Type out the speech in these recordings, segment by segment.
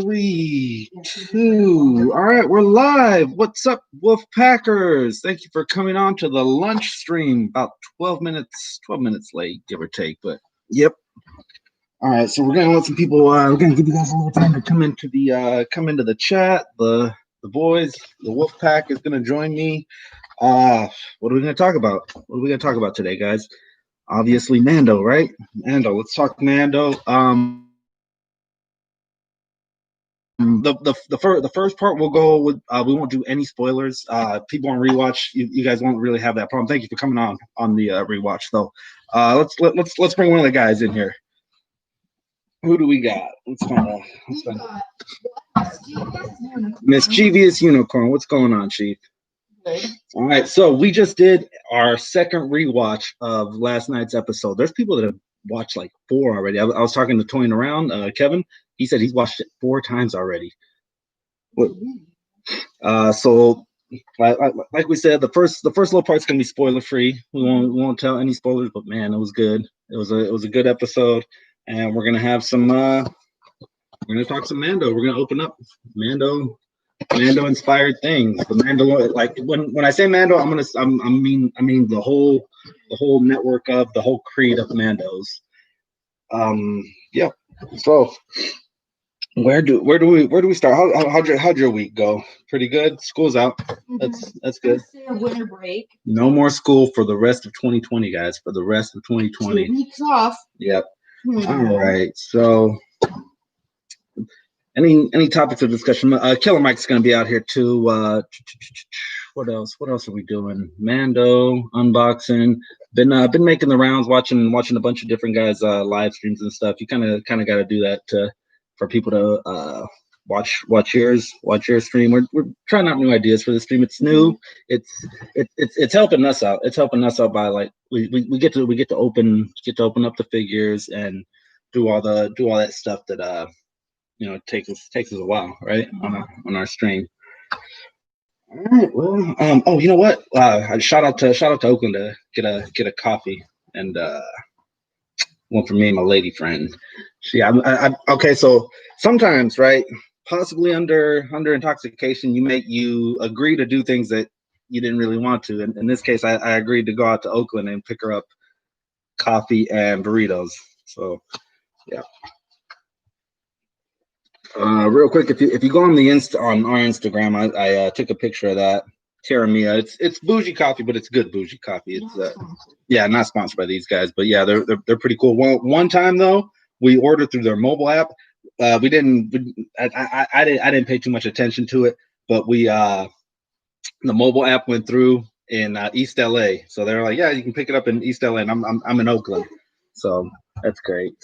3, 2. All right, we're live. What's up, Wolf Packers? Thank you for coming on to the lunch stream. About 12 minutes late, give or take. But yep. All right, so we're gonna let some people. We're gonna give you guys a little time to come into the chat. The boys, the Wolf Pack is gonna join me. What are we gonna talk about? What are we gonna talk about today, guys? Obviously, Mando, right? Mando. Let's talk Mando. The first part we'll go with. We won't do any spoilers. People on rewatch, you guys won't really have that problem. Thank you for coming on the rewatch though. Let's bring one of the guys in here. Who do we got? Let's find Mischievous Unicorn. What's going on, Chief? Good. All right, so we just did our second rewatch of last night's episode. There's people that have watched like 4 already. I was talking to Toying Around, Kevin. He said he's watched it 4 times already. So like we said, the first little part's gonna be spoiler free. We won't tell any spoilers, but man, it was good. It was a good episode, and we're gonna have some. We're gonna talk some Mando. We're gonna open up Mando inspired things. The Mandalorian, like when I say Mando, I mean the whole network of the whole creed of Mandos. Yeah. So where do we start? How'd your week go? Pretty good. School's out. That's good. A winter break. No more school for the rest of 2020, guys. For the rest of 2020. 2 weeks off. Yep. All right. So any topics of discussion? Killer Mike's gonna be out here too. What else? What else are we doing? Mando unboxing. Been making the rounds, watching a bunch of different guys live streams and stuff. You kind of got to do that for people to watch your stream. We're trying out new ideas for the stream. It's new. It's helping us out. It's helping us out by like we get to open up the figures and do all that stuff that takes us a while, right? On our stream. All right. Well, oh, you know what? Shout out to Oakland to get a coffee and one for me and my lady friend. Okay. So sometimes, right? Possibly under intoxication, you agree to do things that you didn't really want to. And in this case, I agreed to go out to Oakland and pick her up coffee and burritos. So, yeah. Real quick, if you go on our Instagram, I took a picture of that Terramia. It's bougie coffee, but it's good bougie coffee. It's not sponsored by these guys, but yeah, they're pretty cool. One time though, we ordered through their mobile app. I didn't pay too much attention to it, but the mobile app went through in East LA, so they're like, yeah, you can pick it up in East LA, and I'm in Oakland, so that's great.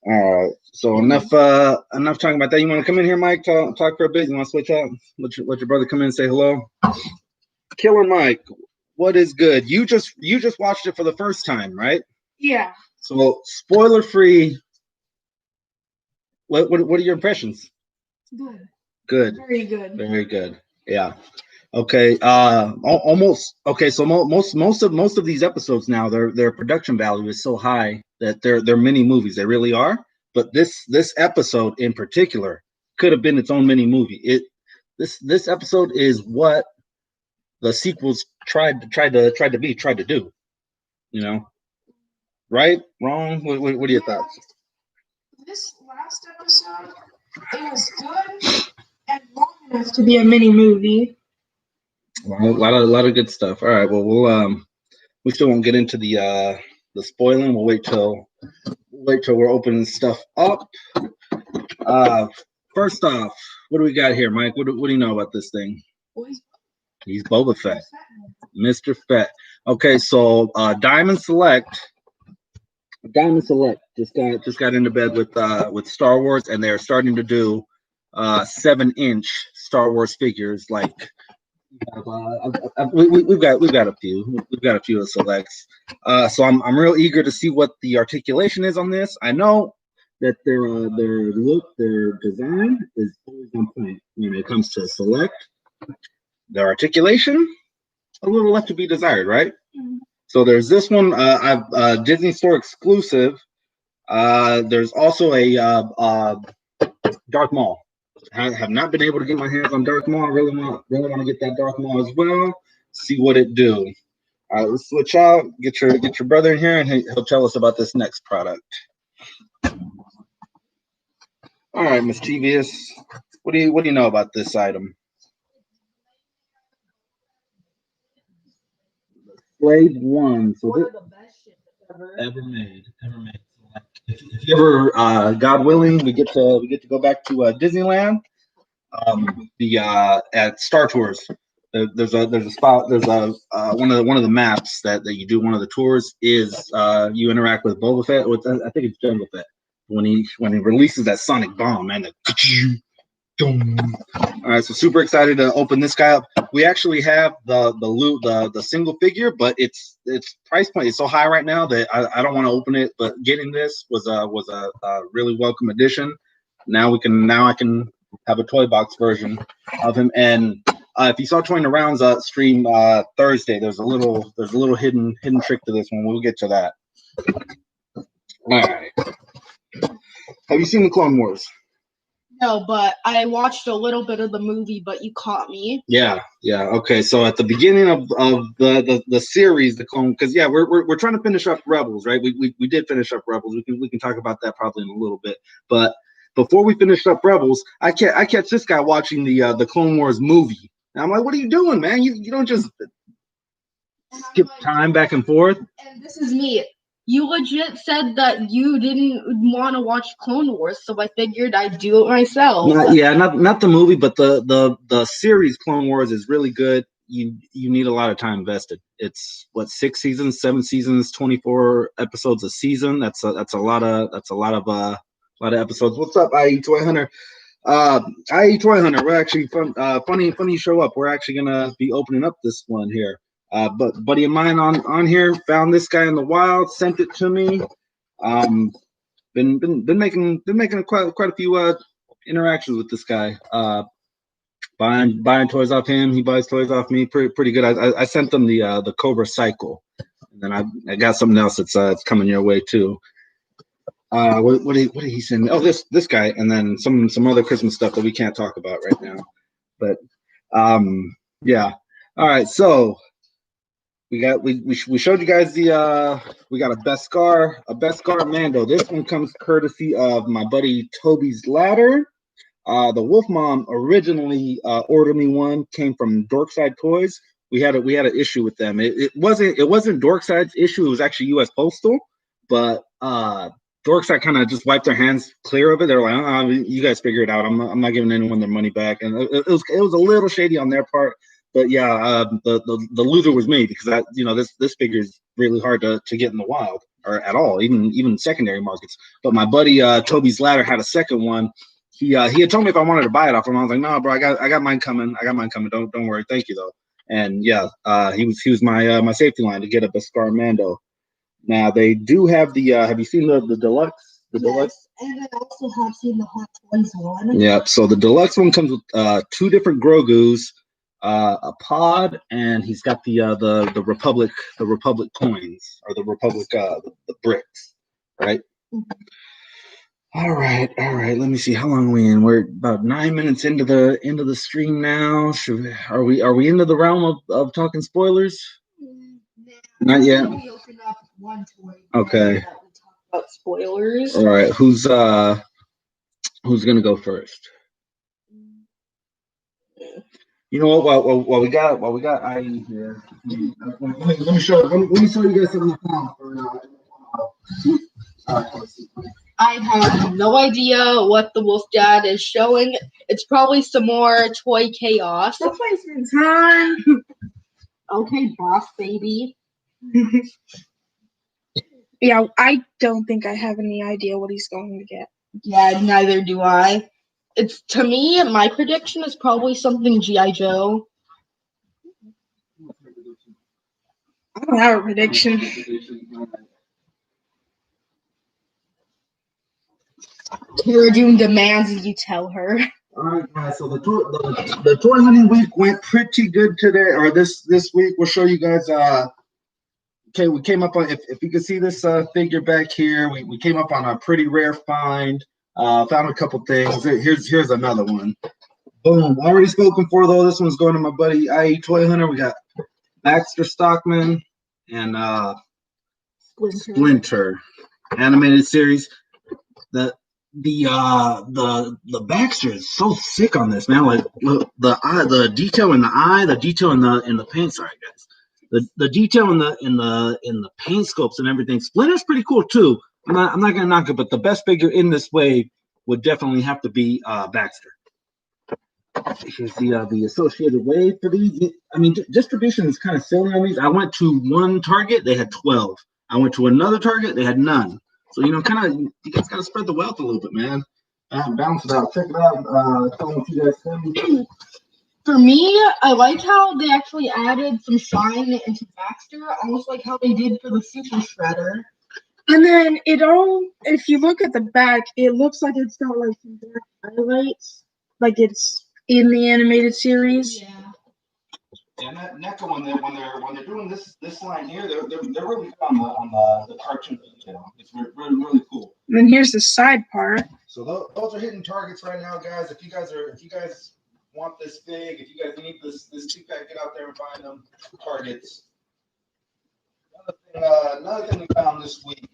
All right, so enough talking about that. You want to come in here, Mike? Talk for a bit. You want to switch out? Let your brother come in and say hello. Killer Mike, what is good? You just watched it for the first time, right? Yeah. So spoiler free. What are your impressions? Good. Good. Very good. Very good. Yeah. Okay. Almost. Okay. So most of these episodes now, their production value is so high that they're mini movies. They really are. But this episode in particular could have been its own mini movie. This episode is what the sequels tried to do. Right? Wrong? What are your thoughts? This last episode, it was good and long enough to be a mini movie. Well, a lot of good stuff. All right. Well, we still won't get into the spoiling. We'll wait till we're opening stuff up. First off, what do we got here, Mike? What do you know about this thing? He's Boba Fett, Mr. Fett. Okay, so Diamond Select just got into bed with Star Wars, and they're starting to do 7-inch Star Wars figures. Like we've got a few of Selects. So I'm real eager to see what the articulation is on this. I know that their look, their design is always on point when it comes to Select. Their articulation, a little left to be desired, right? Mm-hmm. So there's this one, Disney Store exclusive. There's also a Darth Maul. have not been able to get my hands on Darth Maul. Really want to get that Darth Maul as well. See what it do. All right, let's switch out. Get your brother in here, and he'll tell us about this next product. All right, Mischievous. What do you know about this item? Slave 1. So One of the best shit ever made. If you ever, God willing, we get to go back to Disneyland. At Star Tours, there's a spot. There's one of the maps that you do. One of the tours is you interact with Boba Fett. With I think it's Jungle Fett when he releases that sonic bomb, man. All right, so super excited to open this guy up. We actually have the single figure, but its price point is so high right now that I don't want to open it. But getting this was a really welcome addition. Now I can have a toy box version of him. And if you saw Toy in the Rounds stream Thursday, there's a little hidden trick to this one. We'll get to that. All right. Have you seen the Clone Wars? No, but I watched a little bit of the movie, but you caught me. Yeah. Okay, so at the beginning of the series, the Clone, because we're trying to finish up Rebels, right? We did finish up Rebels. We can talk about that probably in a little bit. But before we finished up Rebels, I catch this guy watching the Clone Wars movie. And I'm like, what are you doing, man? You don't just skip time back and forth. And this is me. You legit said that you didn't want to watch Clone Wars, so I figured I'd do it myself. Not the movie, but the series Clone Wars is really good. You need a lot of time invested. It's 6 seasons, 7 seasons, 24 episodes a season. That's a lot of episodes. What's up, IE Toy Hunter? IE Toy Hunter. We're actually funny you show up. We're actually gonna be opening up this one here. But buddy of mine on here found this guy in the wild, sent it to me. Been making quite a few interactions with this guy. Buying toys off him. He buys toys off me. Pretty good. I sent them the Cobra Cycle, and then I got something else that's coming your way too. What did he send me? Oh, this guy, and then some other Christmas stuff that we can't talk about right now. But yeah. All right, so. We showed you guys we got a Beskar Mando. This one comes courtesy of my buddy Toby's Ladder. The Wolf Mom originally ordered me one, came from Dorkside Toys. We had an issue with them. It wasn't Dorkside's issue. It was actually U.S. Postal, but Dorkside kind of just wiped their hands clear of it. They're like, you guys figure it out. I'm not giving anyone their money back, and it was a little shady on their part. But yeah, the loser was me because this figure is really hard to get in the wild or at all, even secondary markets. But my buddy Toby's Ladder had a second one. He had told me if I wanted to buy it off him. I was like, no, bro, I got mine coming. Don't worry. Thank you though. And yeah, he was my safety line to get a Beskar Mando. Now they do have the. Have you seen the deluxe? The deluxe. And I also have seen the Hot Toys one. Yeah. So the deluxe one comes with 2 different Grogus. A pod, and he's got the Republic coins or the Republic the bricks, right? Mm-hmm. All right. Let me see. How long are we in? We're about 9 minutes into the stream now. Are we into the realm of talking spoilers? Not yet. We open up one toy. Okay. We talk about spoilers. All right. Who's gonna go first? You know what? While we got IE here, let me show you guys something I found. I have no idea what the Wolf Dad is showing. It's probably some more toy chaos. Replacement time. Okay, boss baby. Yeah, I don't think I have any idea what he's going to get. Yeah, neither do I. It's to me, my prediction is probably something G.I. Joe. I don't have a prediction. Cara Dune demands that you tell her. All right, guys. So the toy hunting week went pretty good today, or this week. We'll show you guys. Okay, we came up on if you can see this figure back here. We came up on a pretty rare find. Found a couple things. Here's another one. Boom. Already spoken for though. This one's going to my buddy IE Toy Hunter. We got Baxter Stockman and Splinter animated series. The Baxter is so sick on this, man. Like the detail in the eye, the detail in the paint. Sorry guys, the detail in the paint scopes and everything. Splinter's pretty cool too. I'm not gonna knock it, but the best figure in this wave would definitely have to be Baxter. Here's the associated wave for these. I mean, distribution is kind of silly on these. I went to one Target, they had 12. I went to another Target, they had none. So, you know, kind of, you guys got to spread the wealth a little bit, man. Balance it out. Check it out. Tell me what you guys think. For me, I like how they actually added some shine into Baxter, almost like how they did for the Super Shredder. And then if you look at the back, it looks like it's got like some black highlights, like it's in the animated series. Yeah. And that NECA when they're doing this line here, they're really good on the cartoon detail. It's really cool. And then here's the side part. So those are hitting targets right now, guys. If you guys want this fig, if you guys need this 2-pack, get out there and find them targets. Another thing we found this week.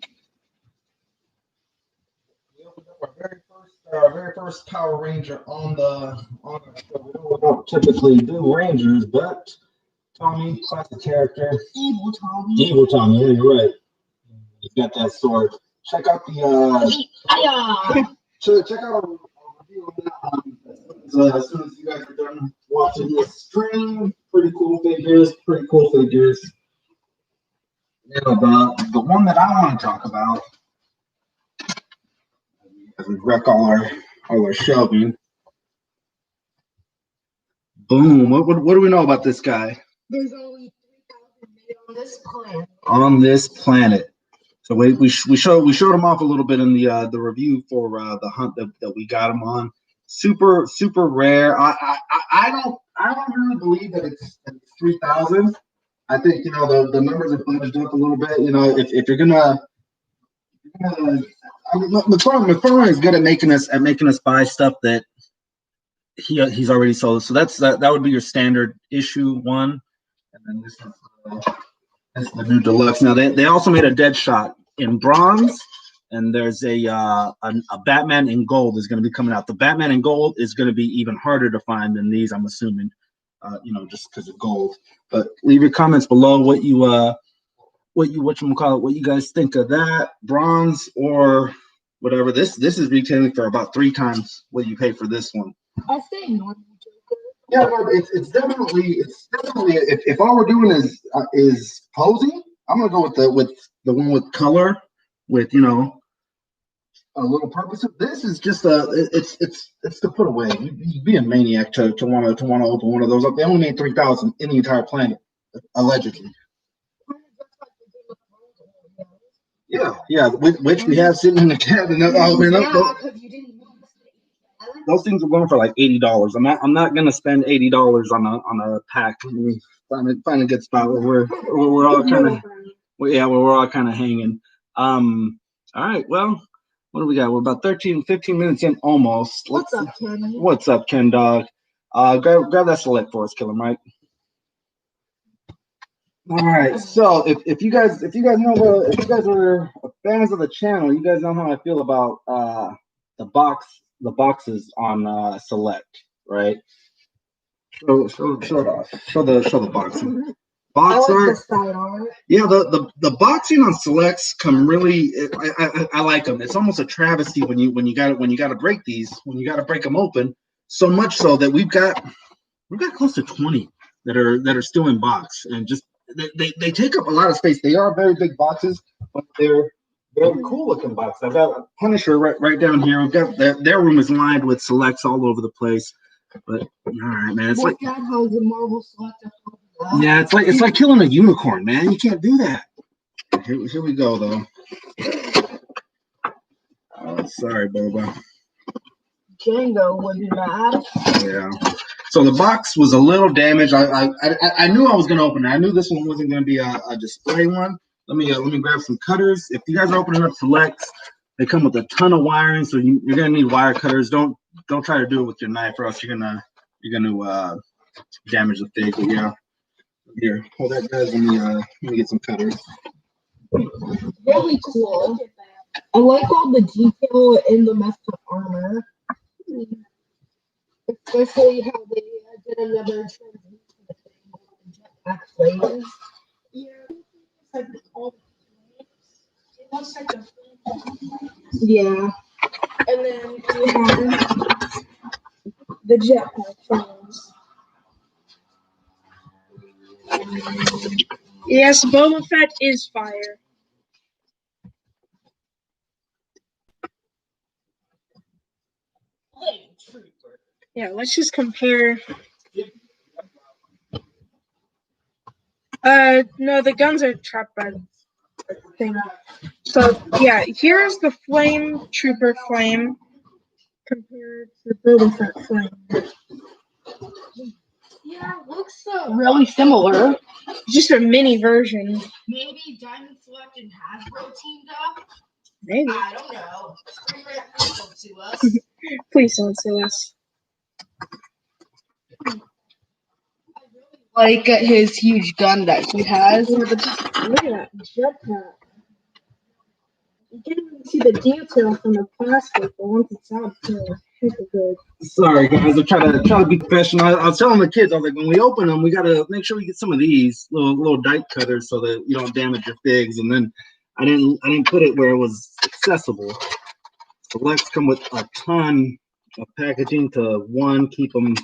We opened up our very first Power Ranger on the show. We don't typically do Rangers, but Tommy, classic character. Evil Tommy. Evil Tommy, yeah, you're right. He's got that sword. Check out the check out our review on that as soon as you guys are done watching this stream. Pretty cool figures. Now the one that I want to talk about, as we wreck all our shelving. Boom! What do we know about this guy? There's only 3,000 made on this planet. On this planet. So we showed him off a little bit in the review for the hunt that we got him on. Super rare. I don't really believe that it's 3,000. I think, you know, the numbers are budged up a little bit. You know, if you're gonna McFarlane is good at making us buy stuff that he's already sold. So that would be your standard issue 1, and then this is the new deluxe. Now they also made a Deadshot in bronze, and there's a Batman in gold is going to be coming out. The Batman in gold is going to be even harder to find than these, I'm assuming. You know, just because of gold. But leave your comments below what you guys think of that bronze or whatever. This is retailing for about 3 times what you pay for this one. I say normal Joker. Yeah, but it's definitely if all we're doing is posing, I'm gonna go with the one with color, with, you know, a little purpose. This is just it's to put away. You'd be a maniac to want to open one of those up. They only made 3,000 in the entire planet, allegedly. Yeah, which we have sitting in the cabinet. Those things are going for like $80. I'm not gonna spend $80 on a pack. Find a good spot where we're all kind of we're all kind of hanging. All right, well. What do we got? We're about 15 minutes in almost. What's up, Kenny? What's up, Ken Dog? Grab that select for us, Killer Mike. All right. So if you guys are fans of the channel, you guys know how I feel about the boxes on select, right? Show it off. Show the box. Box art. Yeah, the boxing on selects come really. I like them. It's almost a travesty when you got to break these, when you got to break them open. So much so that we've got close to 20 that are still in box, and just they take up a lot of space. They are very big boxes, but they're very cool looking boxes. I've got Punisher right down here. We've got their room is lined with selects all over the place. But all right, man, it's like that has a Marvel select. Yeah, it's like killing a unicorn, man. You can't do that. Here we go, though. Oh, sorry, Boba. Django wasn't mad. Yeah. So the box was a little damaged. I knew I was gonna open it. I knew this one wasn't gonna be a display one. Let me grab some cutters. If you guys are opening up selects, They come with a ton of wiring, so you're gonna need wire cutters. Don't try to do it with your knife, or else you're gonna damage the fig. But yeah, here, hold that, guys. Let me get some cutters. Really cool. I like all the detail in the messed up armor. Especially how they did another transition jetpack flames. Yeah, like all the flames. It looks like the flame. Yeah. And then we have the jetpack flames. Yes, Boba Fett is fire. Yeah, let's just compare. No, the guns are trapped by the thing. So yeah, here's the flame trooper flame compared to Boba Fett flame. Yeah, it looks really similar. Just a mini version. Maybe Diamond Select and Hasbro teamed up? Maybe. I don't know. Don't sue us. Please don't sue us. Like his huge gun that he has. Yeah, but just look at that jetpack. You can't even see the detail from the plastic, but once it's out, it's super good. Sorry, guys. I'm trying to be professional. I was telling the kids, I was like, when we open them, we gotta make sure we get some of these little dike cutters so that you don't damage your figs. And then I didn't put it where it was accessible. Selects come with a ton of packaging to, one, keep them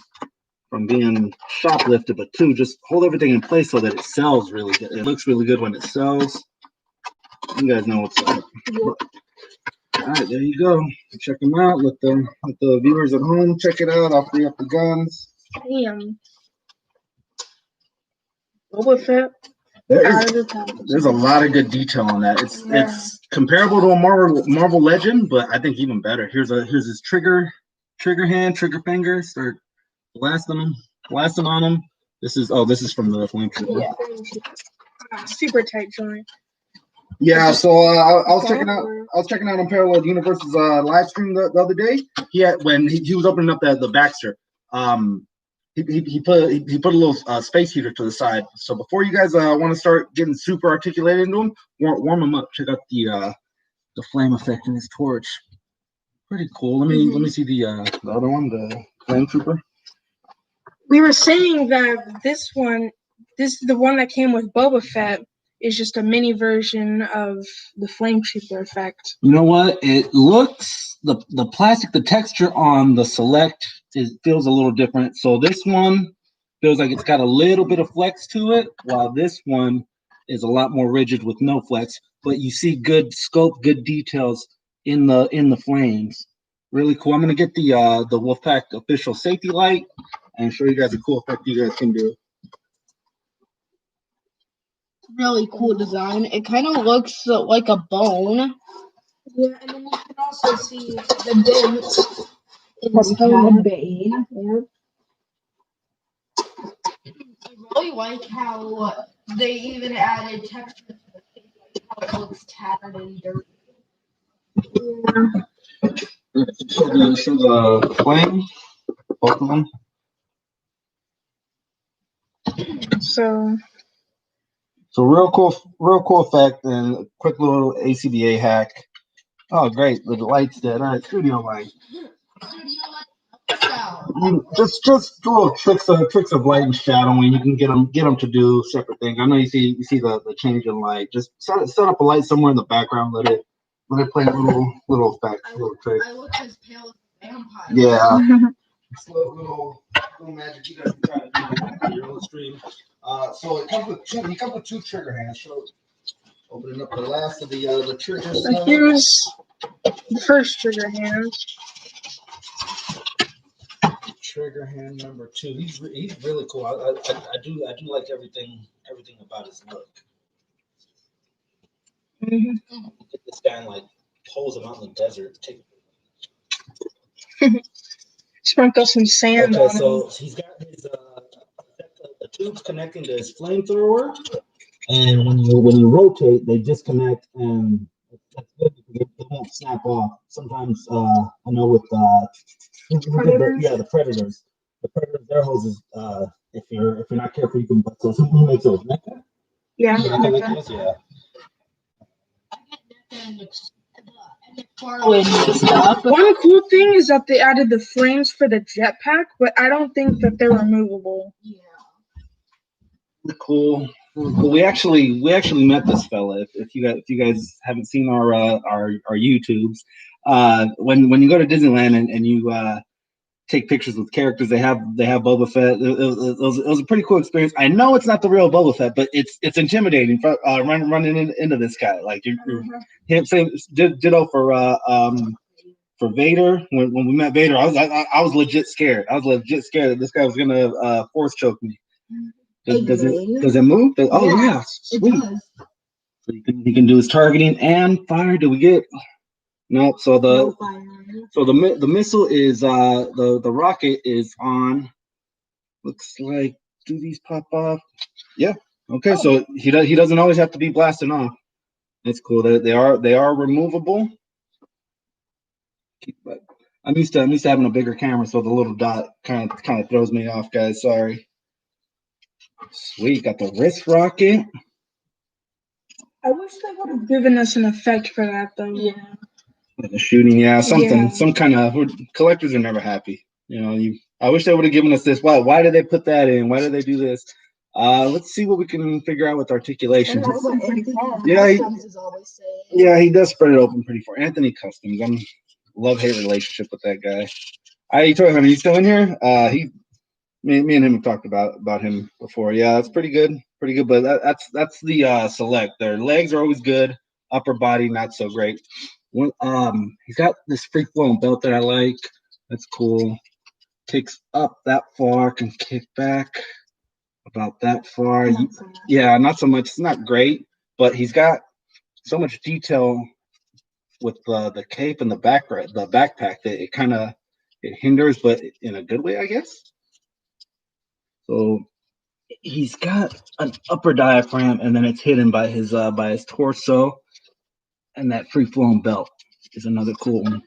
from being shoplifted, but two, just hold everything in place so that it sells really good. It looks really good when it sells. You guys know what's up. All right, there you go. Check them out. Let the viewers at home check it out. I'll free up the guns. Damn. Boba Fett. There's a lot of good detail on that. It's comparable to a Marvel Legend, but I think even better. Here's his trigger hand, trigger finger. Start blasting on them. This is from the flame trooper. Yeah. Super tight joint. Yeah, so I was checking out on Parallel Universe's live stream the other day. When he was opening up the Baxter, he put a little space heater to the side. So before you guys want to start getting super articulated into them, warm them up. Check out the flame effect in his torch. Pretty cool. Let me see the other one, the flame trooper. We were saying that the one that came with Boba Fett, is just a mini version of the flame trooper effect. You know what? It looks the plastic, the texture on the Select feels a little different. So this one feels like it's got a little bit of flex to it, while this one is a lot more rigid with no flex. But you see good scope, good details in the flames. Really cool. I'm gonna get the Wolfpack official safety light and show you guys a cool effect you guys can do. Really cool design. It kind of looks like a bone. Yeah, and then you can also see the dents in his From Bane. Yeah. I really like how they even added texture to the face, like how it looks tattered and dirty. Yeah. Show the flame, both of them. So real cool effect and quick little ACBA hack. Oh, great! The light's dead. All right, studio light. Just little tricks of light and shadowing. You can get them to do separate things. I know you see the change in light. Just set up a light somewhere in the background. Let it play little effects, little tricks. I look as pale as a vampire. Yeah. It's little magic you guys can try to do on your own stream. So it comes with two trigger hands. So opening up the last of the triggers. So here's the first trigger hand. Trigger hand number 2. He's really cool. I do like everything about his look. Mm-hmm. Get this guy and like pose him out in the desert. Sprinkle some sand on him. He's got his the tubes connecting to his flamethrower, and when you rotate, they disconnect, and that's good because they snap off. Sometimes I know with Predators? the predators. The predators, their hoses. If you're not careful, you can bust those. Who makes those? Mecca? Yeah. Mecca makes those? Yeah. Stuff. One cool thing is that they added the flames for the jetpack, but I don't think that they're removable. Yeah. Cool. We actually met this fella. If you guys haven't seen our YouTubes, when you go to Disneyland and you take pictures with characters, they have Boba Fett. It was a pretty cool experience. I know it's not the real Boba Fett, but it's intimidating running into this guy. Like you're him same ditto for Vader. When we met Vader, I was legit scared. I was legit scared that this guy was gonna force choke me. Does it move? Oh yeah, sweet. It does. So he can do his targeting and fire. Do we get? Nope. So the missile is the rocket is on. Looks like, do these pop off? Yeah. Okay. So he doesn't always have to be blasting off. That's cool. They are removable. But I'm used to having a bigger camera, so the little dot kind of throws me off, guys. Sorry. Sweet, got the wrist rocket. I wish they would have given us an effect for that, though. Yeah. Like the shooting, Yeah. some kind of collectors are never happy. I wish they would have given us this. Why did they put that in? Why did they do this? Let's see what we can figure out with articulation. That's what Anthony Yeah, Customs is always saying. Yeah, he does spread it open pretty far. Anthony Customs, I'm love-hate relationship with that guy. I told him he's still in here. Me and him have talked about him before. Yeah, that's pretty good. But that's the select. Their legs are always good. Upper body not so great. He's got this free flowing belt that I like. That's cool. Kicks up that far, can kick back about that far. Yeah, not so much. It's not great, but he's got so much detail with the cape and the backpack that it kind of hinders, but in a good way, I guess. So he's got an upper diaphragm, and then it's hidden by his torso, and that free flowing belt is another cool one.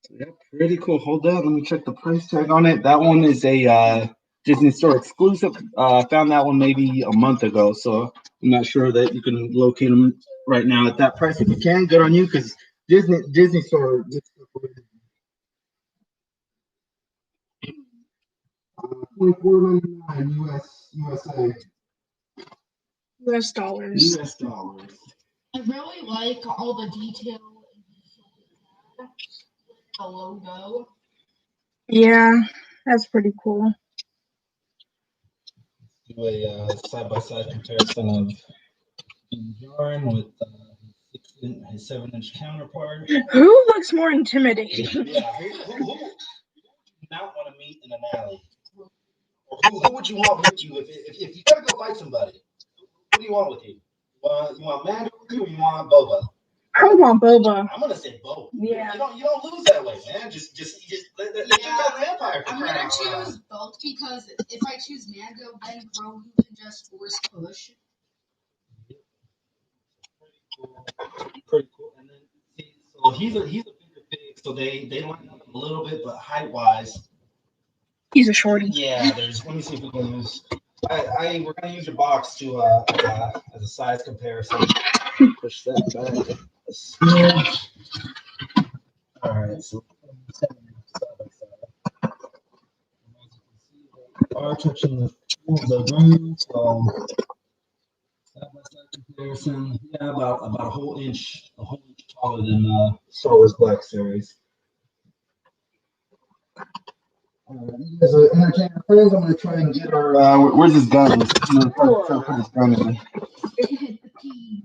So yeah, pretty cool. Hold up, let me check the price tag on it. That one is a Disney Store exclusive. Found that one maybe a month ago, so I'm not sure that you can locate them right now at that price. If you can, good on you, because Disney Store. $24.99 USA. US dollars. US dollars. I really like all the detail in the logo. Yeah, that's pretty cool. Do a side-by-side comparison of Jordan with his 7-inch counterpart. Who looks more intimidating? Yeah, who would you not want to meet in an alley? Or who would you want with you if you gotta go fight somebody? What do you want with you? You want Mando with you, or you want Boba? I want Boba. I'm gonna say Boba. Yeah. You don't lose that way, man. Just let took out the Empire. I'm gonna choose both because if I choose Mando, then Grogu can just force push. Pretty cool. And then so he's a bigger pig, so they line up a little bit, but height wise, He's a shorty. yeah. Let me see if we can use. We're gonna use your box to as a size comparison. Push that back. All right, so are touching the ground, so side-by-side comparison, yeah, about a whole inch taller than Star Wars Black Series. You guys are entertaining friends. I'm gonna try and get our. Where's his gun? I'm gonna try to put his gun in. It hit the keys.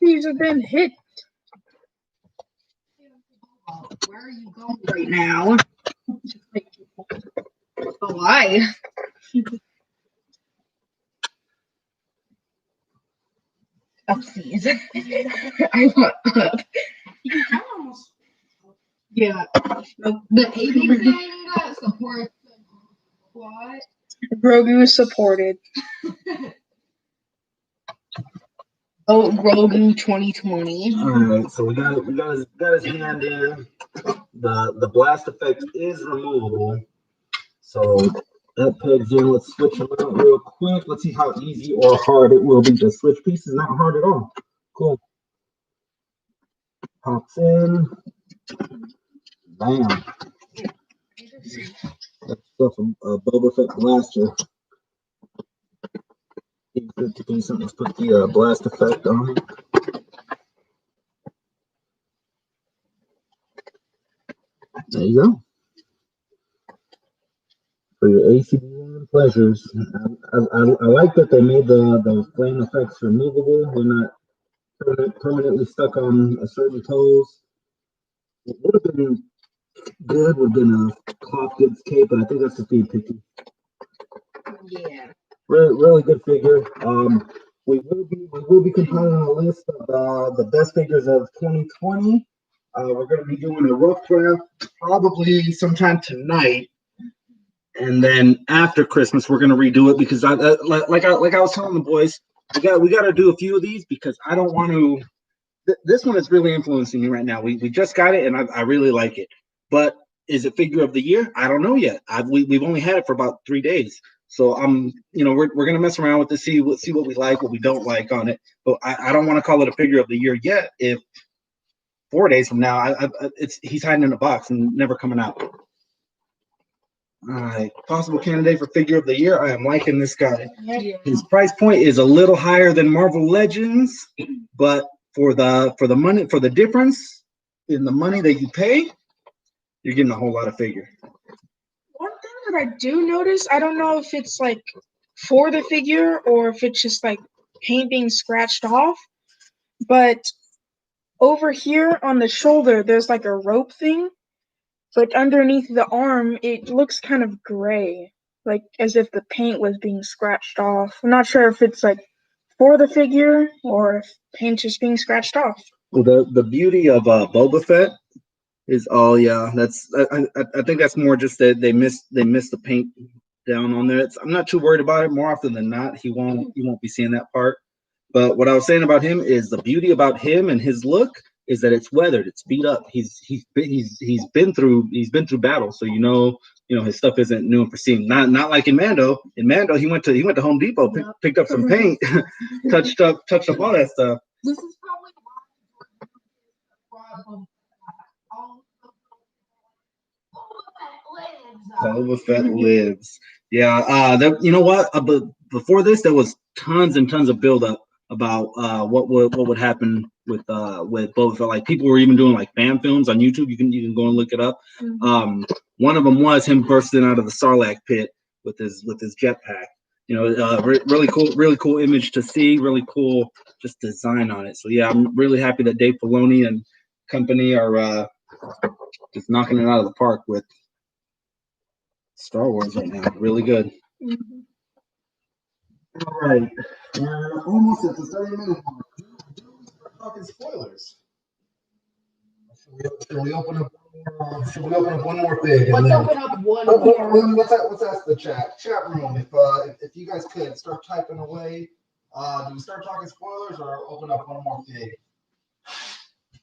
These have been hit. Where are you going right now? Oh, why? Upsies. I want up. You can kind of almost. Yeah. The AB thing supports what? Grogu is supported. Oh, Grogu 2020. All right, so we got his hand in. The blast effect is removable, so that pegs in. Let's switch them out real quick. Let's see how easy or hard it will be to switch pieces. Not hard at all. Cool. Pops in. Bam. That's stuff a Boba Fett blaster. Let's put the blast effect on it. There you go. For your ACB pleasures. I like that they made the flame effects removable. They're not permanently stuck on a certain pose. It would have been good, would have been a Cloth Goods cape, but I think that's just being picky. Yeah. Really good figure. We will be compiling a list of the best figures of 2020. We're going to be doing a rough draft probably sometime tonight, and then after Christmas we're going to redo it because like I was telling the boys, we got to do a few of these because I don't want to. This one is really influencing me right now. We just got it and I really like it, but is it figure of the year? I don't know yet. We've only had it for about 3 days. So we're gonna mess around with this, see what we like, what we don't like on it. But I don't want to call it a figure of the year yet. If 4 days from now, he's hiding in a box and never coming out. All right, possible candidate for figure of the year. I am liking this guy. Yeah. His price point is a little higher than Marvel Legends, but for the money, for the difference in the money that you pay, you're getting a whole lot of figure. One thing that I do notice, I don't know if it's like for the figure or if it's just like paint being scratched off, but over here on the shoulder, there's like a rope thing, but underneath the arm, it looks kind of gray, like as if the paint was being scratched off. I'm not sure if it's like for the figure or if paint is being scratched off. Well, the beauty of Boba Fett is that's I think that's more just that they missed the paint down on there. I'm not too worried about it. More often than not, he won't be seeing that part. But what I was saying about him is the beauty about him and his look is that it's weathered, it's beat up. He's been through battle, so his stuff isn't new and pristine. Not like in Mando. In Mando, he went to Home Depot, picked up some paint, touched up all that stuff. This is probably Boba Fett lives. Yeah. You know what? But before this, there was tons and tons of buildup about what would happen with Boba Fett. Like people were even doing like fan films on YouTube. You can go and look it up. Mm-hmm. One of them was him bursting out of the Sarlacc pit with his jetpack. Really cool image to see. Really cool just design on it. So yeah, I'm really happy that Dave Filoni and company are just knocking it out of the park with Star Wars right now. Really good. Mm-hmm. All right. We're almost at the 30-minute mark. We're talking spoilers. Should we open up one more thing? Let's open up one more. Let's ask the chat room if you guys could start typing away. Do we start talking spoilers or open up one more thing?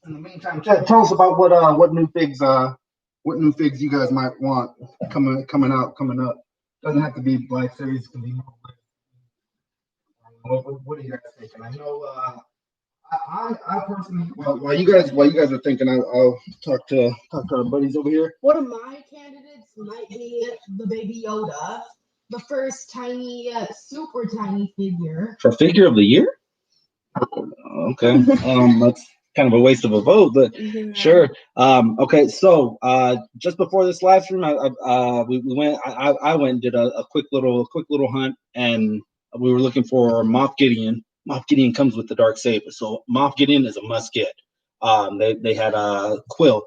In the meantime, tell us about what new figs you guys might want coming up. Doesn't have to be Black Series. It can be more. What are you guys thinking? I know. I personally, while you guys are thinking, I'll talk to our buddies over here. One of my candidates might be the Baby Yoda, the first tiny, super tiny figure. For figure of the year? Okay. That's kind of a waste of a vote, but sure. Okay, so just before this live stream, I went and did a quick little hunt, and we were looking for Moff Gideon. Moff Gideon comes with the Darksaber, so Moff Gideon is a must get. They had Quill,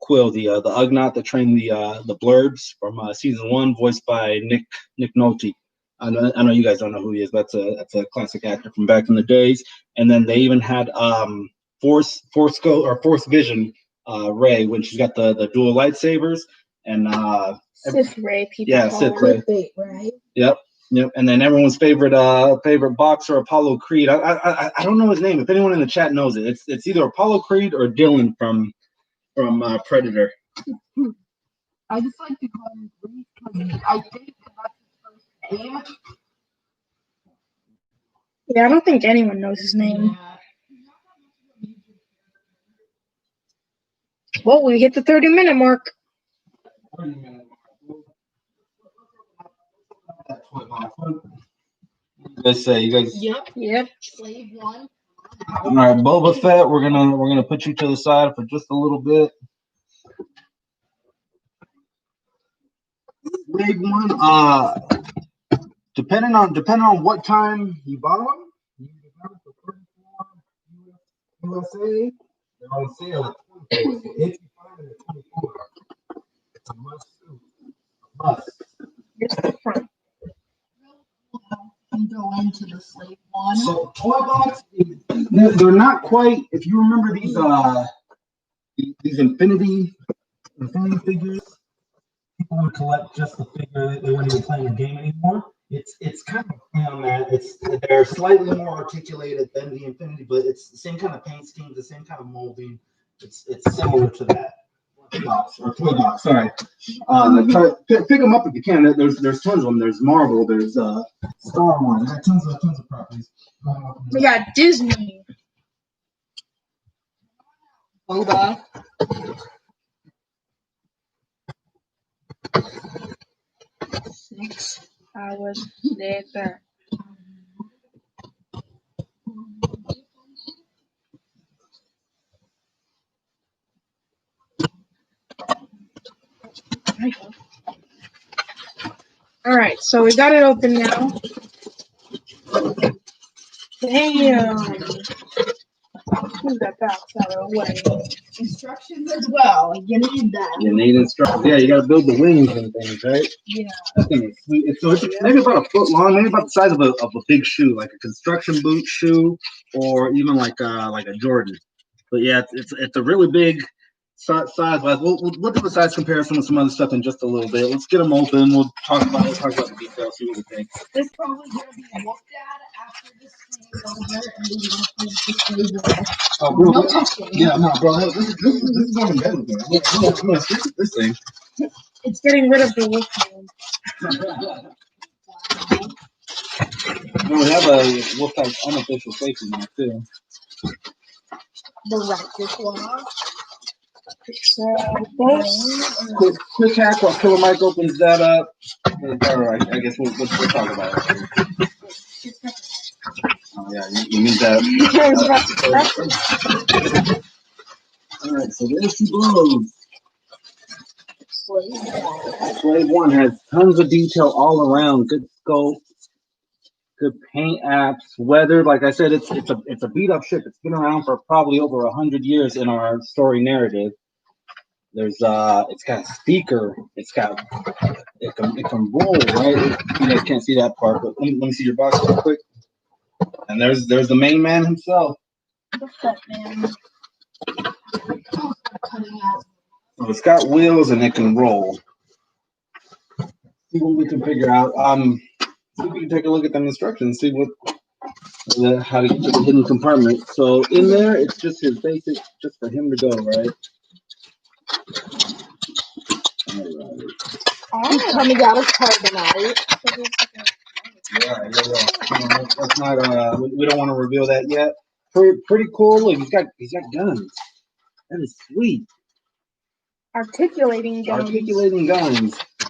the Ugnaught that trained the Blurbs from season 1, voiced by Nick Nolte. I know you guys don't know who he is, but that's a classic actor from back in the days. And then they even had Force Vision Rey when she's got the dual lightsabers and Sith Rey, people. Yeah, Sith Rey. Right? Yep. Yep, and then everyone's favorite boxer, Apollo Creed. I don't know his name. If anyone in the chat knows it, it's either Apollo Creed or Dylan from Predator. I just like to call him Grease because I think that's his first name. Yeah, I don't think anyone knows his name. Yeah. Well, we hit the 30-minute mark. 30-minute mark. You guys say you guys. Yep. Slave one. All right, Boba Fett. We're gonna put you to the side for just a little bit. Slave one. Depending on what time you bought them, you got it for $34 USA. They're on sale at $24. So if you find them at $24, it's a must. Must. Here's the front. And go into the slave one. So toy box, they're not quite. If you remember these infinity figures, people would collect just the figure. They weren't even playing a game anymore. It's kind of on that. They're slightly more articulated than the infinity, but it's the same kind of paint schemes, the same kind of molding. It's similar to that. Toy box. Sorry. Pick them up if you can. There's tons of them. There's Marvel. There's Star Wars. There's tons of properties. We got Disney. Boba. 6 hours later. All right, so we got it open now. Damn. Move that box out of the way. Instructions as well. You need that. You need instructions. Yeah, you got to build the wings and things, right? Yeah. That thing is sweet. It's maybe about a foot long, maybe about the size of a big shoe, like a construction boot shoe, or even like a Jordan. But yeah, it's a really big size. We'll look at the size comparison with some other stuff in just a little bit. Let's get them open. We'll talk about the details, see what we think. This is probably going to be looked at after this thing is over, and we're going to play this thing. Oh, bro, No touching. Yeah, no, bro. This is going to bed with me. I'm gonna stick with this thing. It's getting rid of the wolf hand. We have a Wolfpack unofficial safety now too. The Raptor one. So, Quick hack while Killer Mike opens that up. All right, I guess we'll talk about it. Oh yeah, you need that. All right, so there she blows. Slave one has tons of detail all around. Good sculpt, good paint apps, weathered. Like I said, it's a beat up ship. It's been around for probably over 100 years in our story narrative. There's it's got a speaker. It can roll, right? You guys can't see that part, but let me see your box real quick. And there's the main man himself. what's that, man? Cutting out. So it's got wheels and it can roll. See what we can figure out. See if we can take a look at the instructions. See how to get to the hidden compartment. So in there, it's just his basic, just for him to go, right? He's coming out of carbonite. Yeah. That's not. We don't want to reveal that yet. Pretty cool. Look, he's got guns. That is sweet. Articulating guns.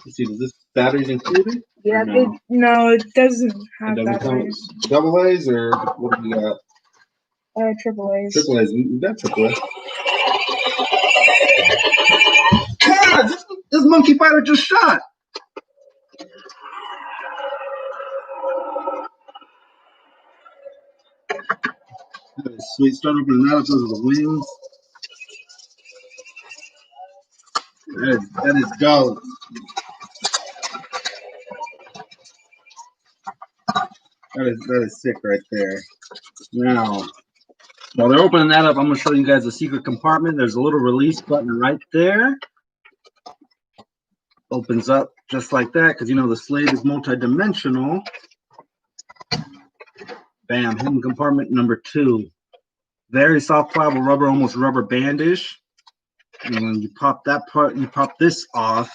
Let's see, does this batteries included? Yeah, No? it doesn't have It doesn't come batteries. double A's or what do we got? Triple A's. Triple A's. We got triple A's. God, this monkey fighter just shot. That is sweet. Start opening that up because of the wings. That is dope. That is sick right there. Now, while they're opening that up, I'm going to show you guys the secret compartment. There's a little release button right there. Opens up just like that because you know the slave is multi-dimensional. Bam, hidden compartment number 2. Very soft pliable rubber, almost rubber bandish. And when you pop that part, you pop this off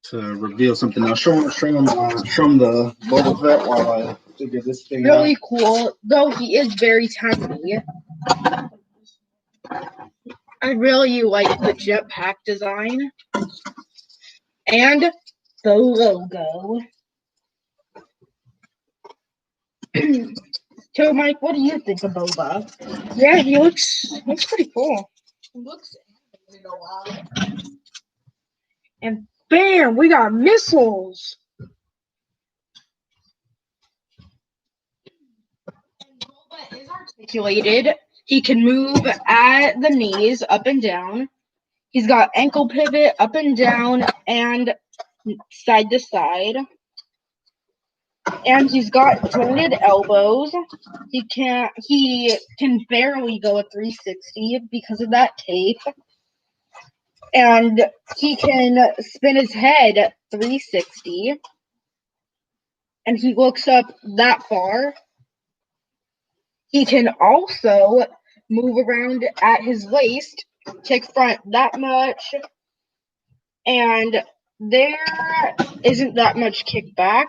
to reveal something. Now show him the Boba Fett while I figure this thing Really out. cool, though he is very tiny. I really like the jetpack design and the logo. So, Mike, what do you think of Boba? Yeah, he looks pretty cool. He looks animated a lot. And bam, we got missiles. And Boba is articulated. He can move at the knees, up and down. He's got ankle pivot, up and down, and side to side. And he's got jointed elbows. He can barely go a 360 because of that cape. And he can spin his head 360. And he looks up that far. He can also move around at his waist, kick front that much, and there isn't that much kickback.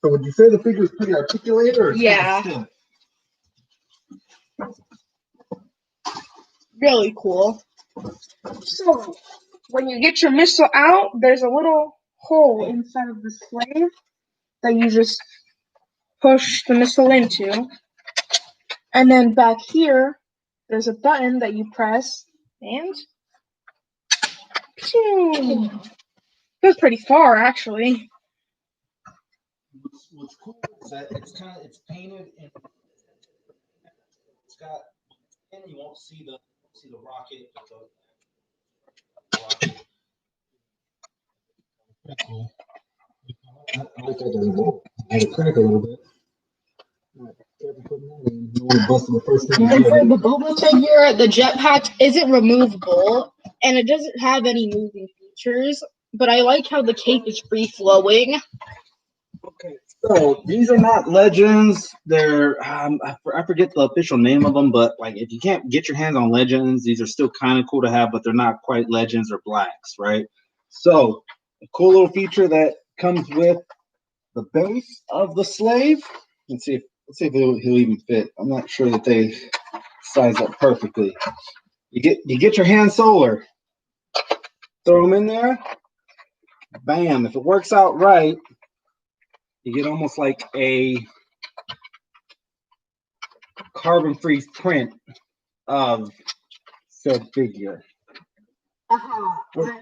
So would you say the figure is pretty articulated or Yeah. still? Really cool. So when you get your missile out, there's a little hole inside of the slave that you just push the missile into. And then back here, there's a button that you press, and phew, goes pretty far, actually. What's cool is that it's painted and it's got, and you won't see the rocket, but the rocket. Pretty cool. I like that doesn't move. I had to crack a little bit. Careful putting that in. You want to bust the first thing. And for the Boba figure, the jetpack isn't removable, and it doesn't have any moving features, but I like how the cape is free-flowing. Okay, so these are not legends. They're I forget the official name of them, but like if you can't get your hands on legends, these are still kind of cool to have, but they're not quite legends or blacks, right? So a cool little feature that comes with the base of the slave. Let's see if he'll even fit. I'm not sure that they size up perfectly. You get your hand solar, throw them in there, bam. If it works out right, you get almost like a carbon-free print of said figure. What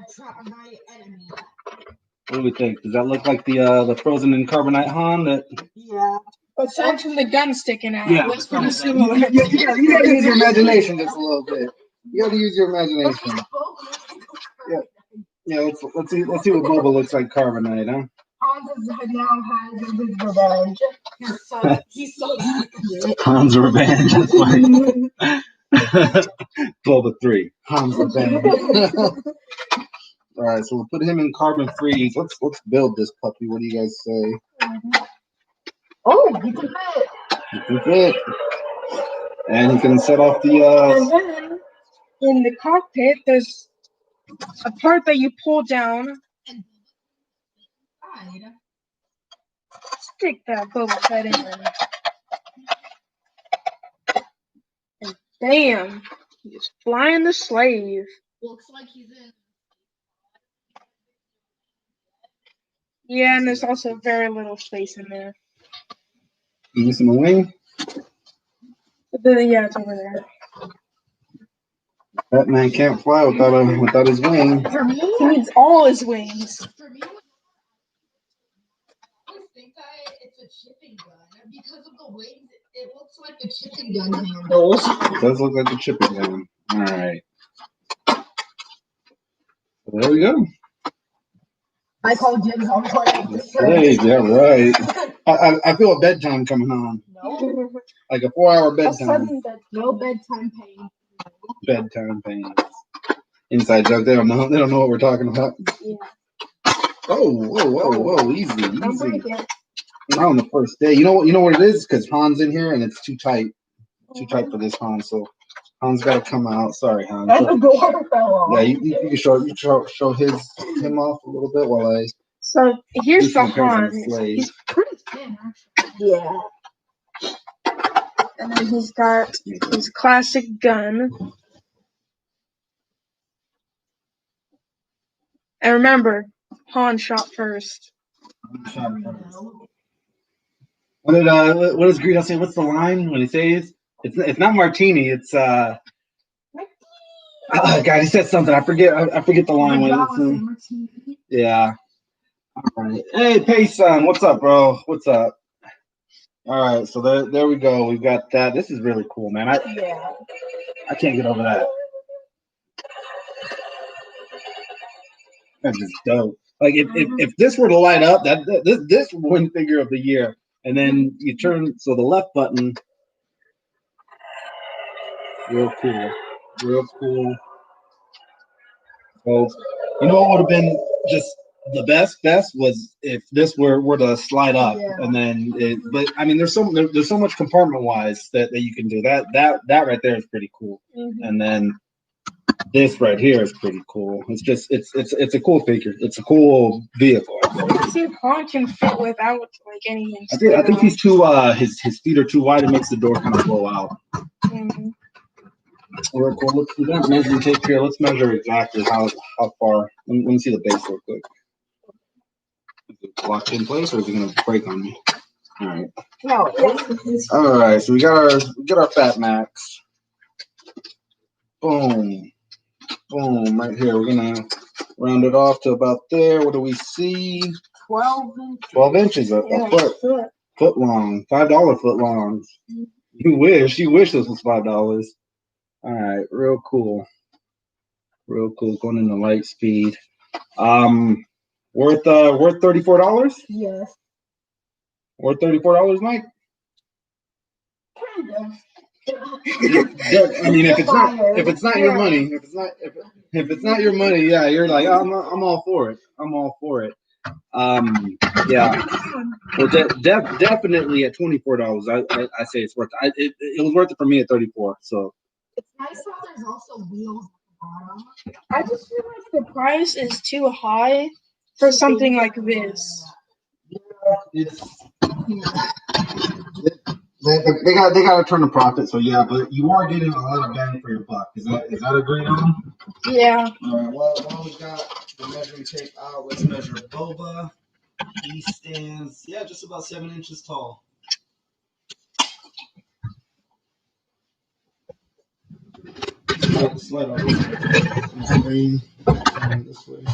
do we think? Does that look like the frozen in carbonite Han? That Yeah. Aside from the gun sticking out, Yeah. it looks pretty similar. you gotta use your imagination just a little bit. You gotta use your imagination. Yeah. Let's see what Boba looks like carbonite, huh? Hans now has his revenge. He's so Han's revenge. That's funny. Boba 3. Han's revenge. All right, so we'll put him in carbon free. Let's build this puppy. What do you guys say? Oh, he can fit. He can fit, and he can set off the. And then in the cockpit, there's a part that you pull down. Stick that Boba Fett in. And bam! He's flying the slave. Looks like he's in. Yeah, and there's also very little space in there. You missing a wing? But then, yeah, it's over there. That man can't fly without his wing. For me, He needs all his wings. for me, I always think that it's a chipping gun because of the wings. It looks like the chipping gun handles. It does look like a chipping gun. All right. So there we go. I call dibs on playing the Hey, yeah, right. I feel a bedtime coming on. No, Like a 4-hour A bedtime. sudden bed. no bedtime pain. Bedtime pain. Inside joke. They don't know. They don't know what we're talking about. Yeah. Oh, whoa! Easy. Don't break it. Not on the first day. You know what it is? Because Han's in here and it's too tight. Too tight for this Han. So Han's got to come out. Sorry, Han. And the door fell off. Yeah, you can show him off a little bit while I. So here's the do some Han. comparison to Slade. He's pretty thin, actually. Yeah. And then he's got his classic gun. And remember, Han shot first. What does Greedo say? What's the line when he says it's not martini, it's God, he said something. I forget the line when it's yeah. All right. Hey, Payson, what's up, bro? What's up? All right, so there we go. We've got that. This is really cool, man. I can't get over that. That's just dope. Like if this were to light up, this would win figure of the year. And then you turn the left button. Real cool. So you know what would have been just the best was if this were to slide up and then but I mean there's so much compartment wise that you can do. That right there is pretty cool. Mm-hmm. And then this right here is pretty cool. It's a cool figure. It's a cool vehicle. Let's see if Han can fit without like anything. I think he's too his feet are too wide. It makes the door kind of blow out. Mm-hmm. We're cool. We got measuring tape here. Let's measure exactly how far. Let me see the base real quick. Is it locked in place or is it gonna break on me? All right. No. All right. So we got our Fat Max. Boom. Right here. We're gonna round it off to about there. What do we see? 12 inches. 12 inches. A foot long. $5 foot longs. Mm-hmm. You wish this was $5. All right, real cool. Going into light speed. Worth $34? Yes. Worth $34, Mike? Kind of. I mean, if it's not your money, if it's not your money, yeah, you're like, I'm all for it. Yeah. Well, definitely at $24, I say it's worth it. It was worth it for me at $34. So. It's nice how there's also wheels at the bottom. I just feel like the price is too high for something like this. Yeah, they got to turn a profit. So yeah, but you are getting a lot of bang for your buck. Is that agreed on? Yeah. All right. Well, we got the measuring tape out. Let's measure Boba. He stands just about 7 inches tall. Slide on this way.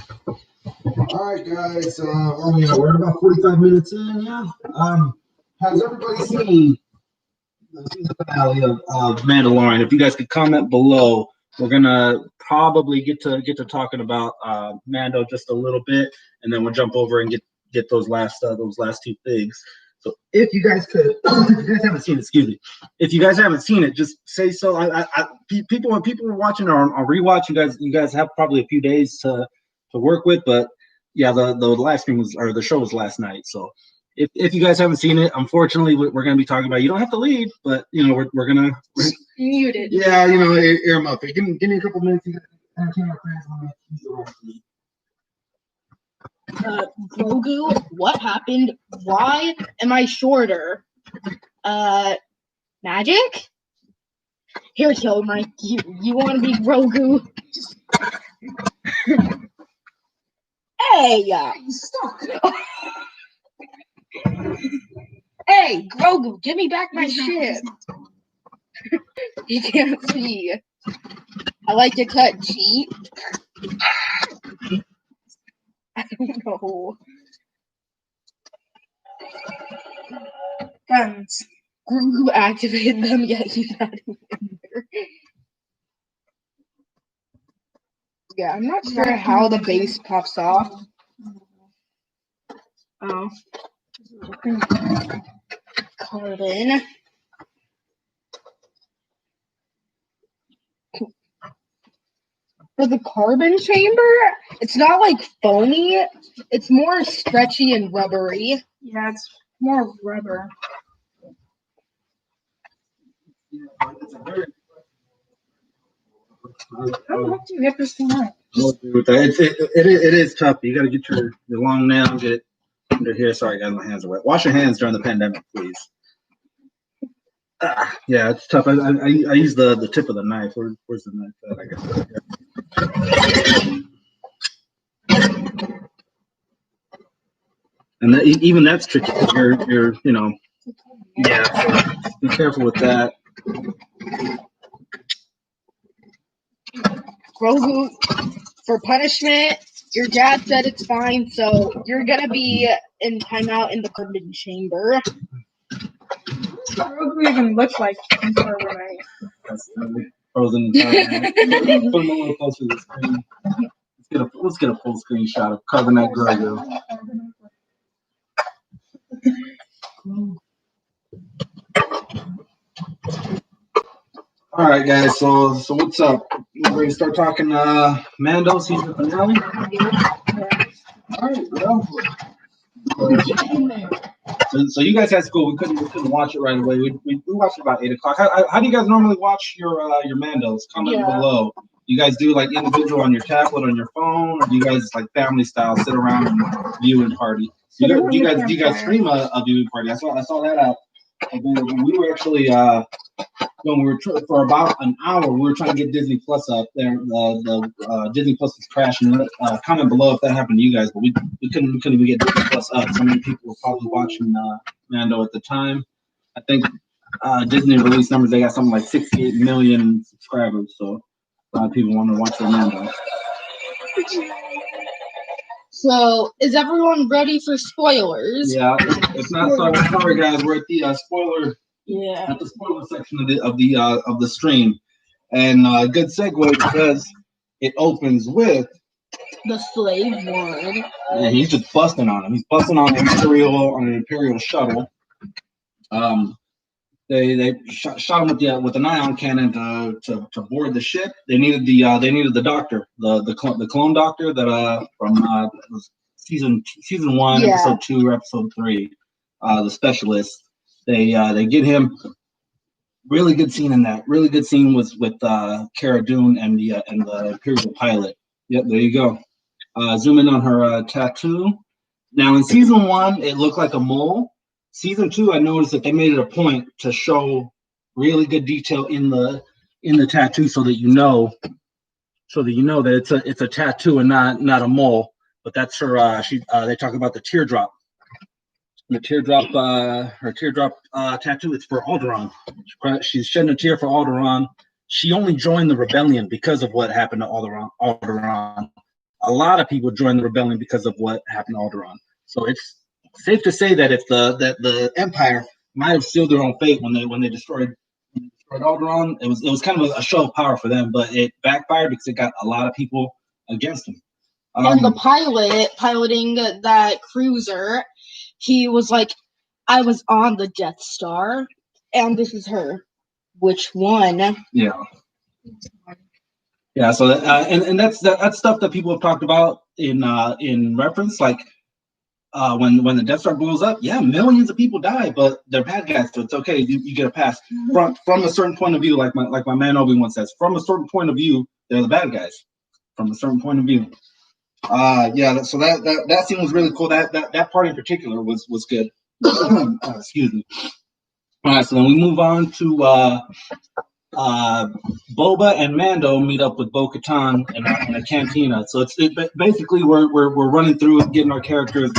All right, guys. We're at about 45 minutes in. Yeah. Has everybody seen the season finale of Mandalorian? If you guys could comment below, we're gonna probably get to talking about Mando just a little bit, and then we'll jump over and get those last two figs. So if you guys could, if you guys haven't seen it, excuse me. If you guys haven't seen it, just say so. People when people are watching or on rewatch, you guys have probably a few days to work with, but yeah, the live stream the show was last night. So if you guys haven't seen it, unfortunately, we're going to be talking about it. You don't have to leave, but we're gonna mute it. Yeah, air them up. Give me a couple minutes. You guys entertain our friends. Grogu, what happened? Why am I shorter? Magic? Here, Killer Mike. You want to be Grogu? Hey, Stop. Hey, Grogu, give me back my ship. You can't see. I like to cut cheap. I don't know. Guns. Grogu activated them, yet he's not even there. Yeah, I'm not sure how the base pops off. Oh. Carbon. For the carbon chamber, it's not like foamy. It's more stretchy and rubbery. Yeah, it's more rubber. How the heck do you get this thing out? It is tough. You got to get your long nail, get it under here. Sorry, guys, my hands are wet. Wash your hands during the pandemic, please. Yeah, it's tough. I use the tip of the knife. Where's the knife? I guess and even that's tricky. You're yeah. So be careful with that. Grogu, for punishment, your dad said it's fine, so you're gonna be in timeout in the carbon chamber. What does Grogu even look like in carbonite? That's frozen carbonite. Put them a little closer to the screen. Let's get a full screen shot of carbonite Grogu. All right, guys. So what's up? We're ready to start talking Mando season finale. All right, well. So you guys had school. We couldn't watch it right away. We watched it about 8 o'clock. How do you guys normally watch your Mandos? Comment below. You guys do like individual on your tablet, on your phone, or do you guys like family style sit around and viewing party? Do you guys stream a viewing party? I saw that out. We were actually when we were for about an hour, we were trying to get Disney Plus up there. The Disney Plus was crashing. Comment below if that happened to you guys, but we couldn't even get Disney Plus up. So many people were probably watching Mando at the time. I think Disney released numbers. They got something like 68 million subscribers. So a lot of people want to watch the Mando. So, is everyone ready for spoilers? Yeah, if not, sorry guys, we're at the spoiler. Yeah. At the spoiler section of the stream, and good segue because it opens with The slave one. and he's just busting on him. He's busting on an Imperial shuttle. They shot him with an ion cannon to board the ship. They needed the doctor, the clone doctor that from season 1, episode 2, or episode 3, the specialist. They get him. Really good scene in that. Really good scene was with Cara Dune and the Imperial pilot. Yep, there you go. Zoom in on her tattoo. Now in season 1, it looked like a mole. Season 2, I noticed that they made it a point to show really good detail in the tattoo, so that you know that it's a tattoo and not a mole. But that's her. They talk about the teardrop. The teardrop, her teardrop tattoo. It's for Alderaan. She's shedding a tear for Alderaan. She only joined the rebellion because of what happened to Alderaan. A lot of people joined the rebellion because of what happened to Alderaan. So it's safe to say that if the Empire might have sealed their own fate when they destroyed Alderaan, it was kind of a show of power for them, but it backfired because it got a lot of people against them. And the pilot piloting that cruiser, he was like, I was on the Death Star, and this is her. Which one? Yeah. Yeah, so and that's stuff that people have talked about in reference, like when the Death Star blows up, yeah, millions of people die, but they're bad guys, so it's okay. You get a pass from a certain point of view, like my man Obi-Wan says. From a certain point of view, they're the bad guys. From a certain point of view. Yeah. So that scene was really cool. That part in particular was good. Excuse me. All right, so then we move on to Boba and Mando meet up with Bo-Katan in a cantina. So basically we're running through getting our characters.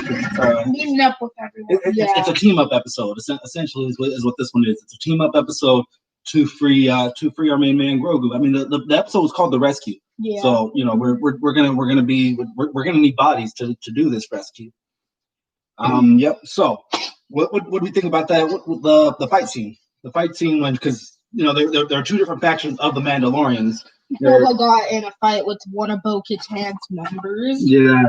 Meeting up with everyone. It's a team up episode. Essentially, is what this one is. It's a team up episode to free our main man Grogu. I mean, the episode was called The Rescue. Yeah. So we're gonna need bodies to do this rescue. Yep. So what do we think about that? The fight scene? The fight scene when because. There are two different factions of the Mandalorians. Boba got in a fight with one of Bo-Katan's members. Yeah,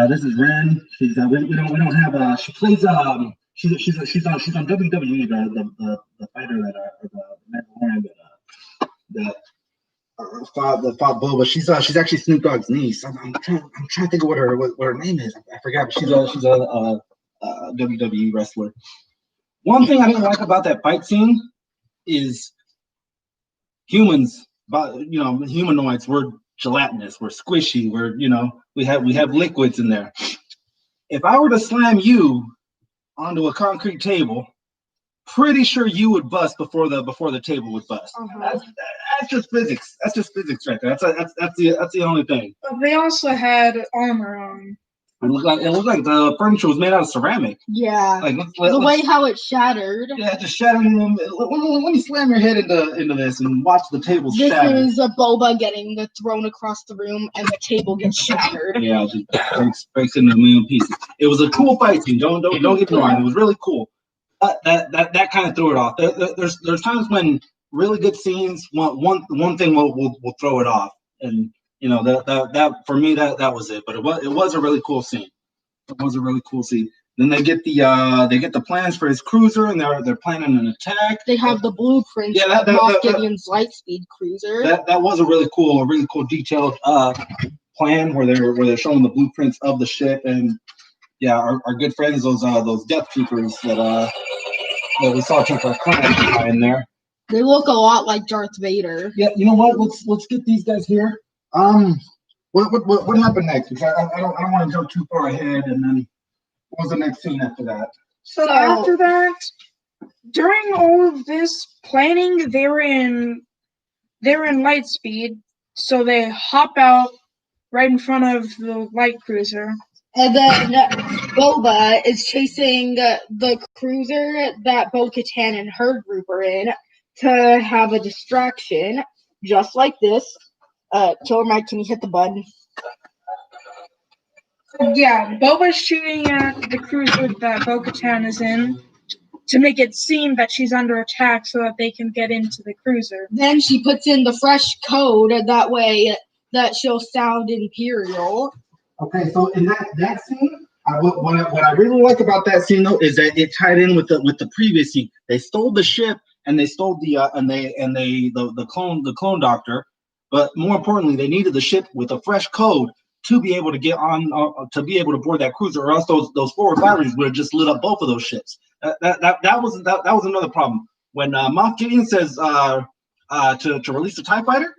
this is Ren. She's we don't have she plays she's on WWE the fighter that the Mandalorian that fought Boba. She's actually Snoop Dogg's niece. I'm trying to think of what her name is. I forgot, but she's a WWE wrestler. One thing I didn't like about that fight scene is humans, humanoids. We're gelatinous. We're squishy. We have liquids in there. If I were to slam you onto a concrete table, pretty sure you would bust before the table would bust. That's just physics. That's just physics right there. That's the only thing. But they also had armor on. It looked like the furniture was made out of ceramic. Yeah. Like the way how it shattered. Yeah, just shattering them. Let me slam your head into this and watch the table shatter. This is a Boba getting thrown across the room and the table gets shattered. Yeah, it just breaks into a million pieces. It was a cool fight scene. Don't get me wrong. It was really cool. That kind of threw it off. There's times when really good scenes, one thing will throw it off, and that for me that was it. But it was a really cool scene. It was a really cool scene. Then they get the plans for his cruiser, and they're planning an attack. They have the blueprints of Moff Gideon's Lightspeed cruiser. That was a really cool detailed plan where they're showing the blueprints of the ship. And yeah, our good friends, those Death Troopers that we saw Temple Clan in there. They look a lot like Darth Vader. Yeah, you know what? Let's get these guys here. What happened next? Because I don't want to jump too far ahead. And then what was the next scene after that? So after that, during all of this planning, they were in Lightspeed, so they hop out right in front of the light cruiser. And then Boba is chasing the cruiser that Bo-Katan and her group are in to have a distraction, just like this. Killer Mike, can you hit the button? Yeah, Boba's shooting at the cruiser that Bo-Katan is in to make it seem that she's under attack so that they can get into the cruiser. Then she puts in the fresh code, that way that she'll sound Imperial. Okay, so in that scene, what I really like about that scene though is that it tied in with the previous scene. They stole the ship and they stole the clone doctor, but more importantly, they needed the ship with a fresh code to be able to get on to be able to board that cruiser, or else those forward batteries would have just lit up both of those ships. That was another problem when Moff Gideon says to release the TIE fighter.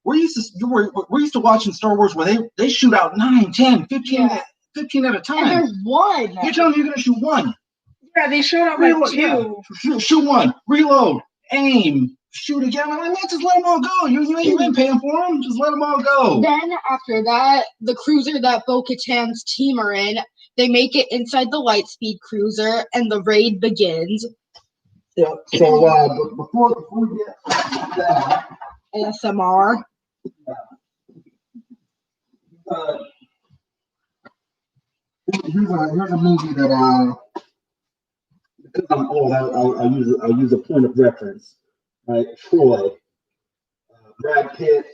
We're used to watching Star Wars where they shoot out 9, 10, 15, 15 at a time. And there's one. You're telling me you're gonna shoot one? Yeah, they showed up like two. Yeah. Shoot one, reload, aim, shoot again. I'm like, man, just let them all go. You ain't paying for them. Just let them all go. Then after that, the cruiser that Bo-Katan's team are in, they make it inside the Lightspeed cruiser, and the raid begins. Yeah. So before we get that. ASMR. Here's a movie that because I'm old, I'll use a point of reference. Right, Troy, Brad Pitt,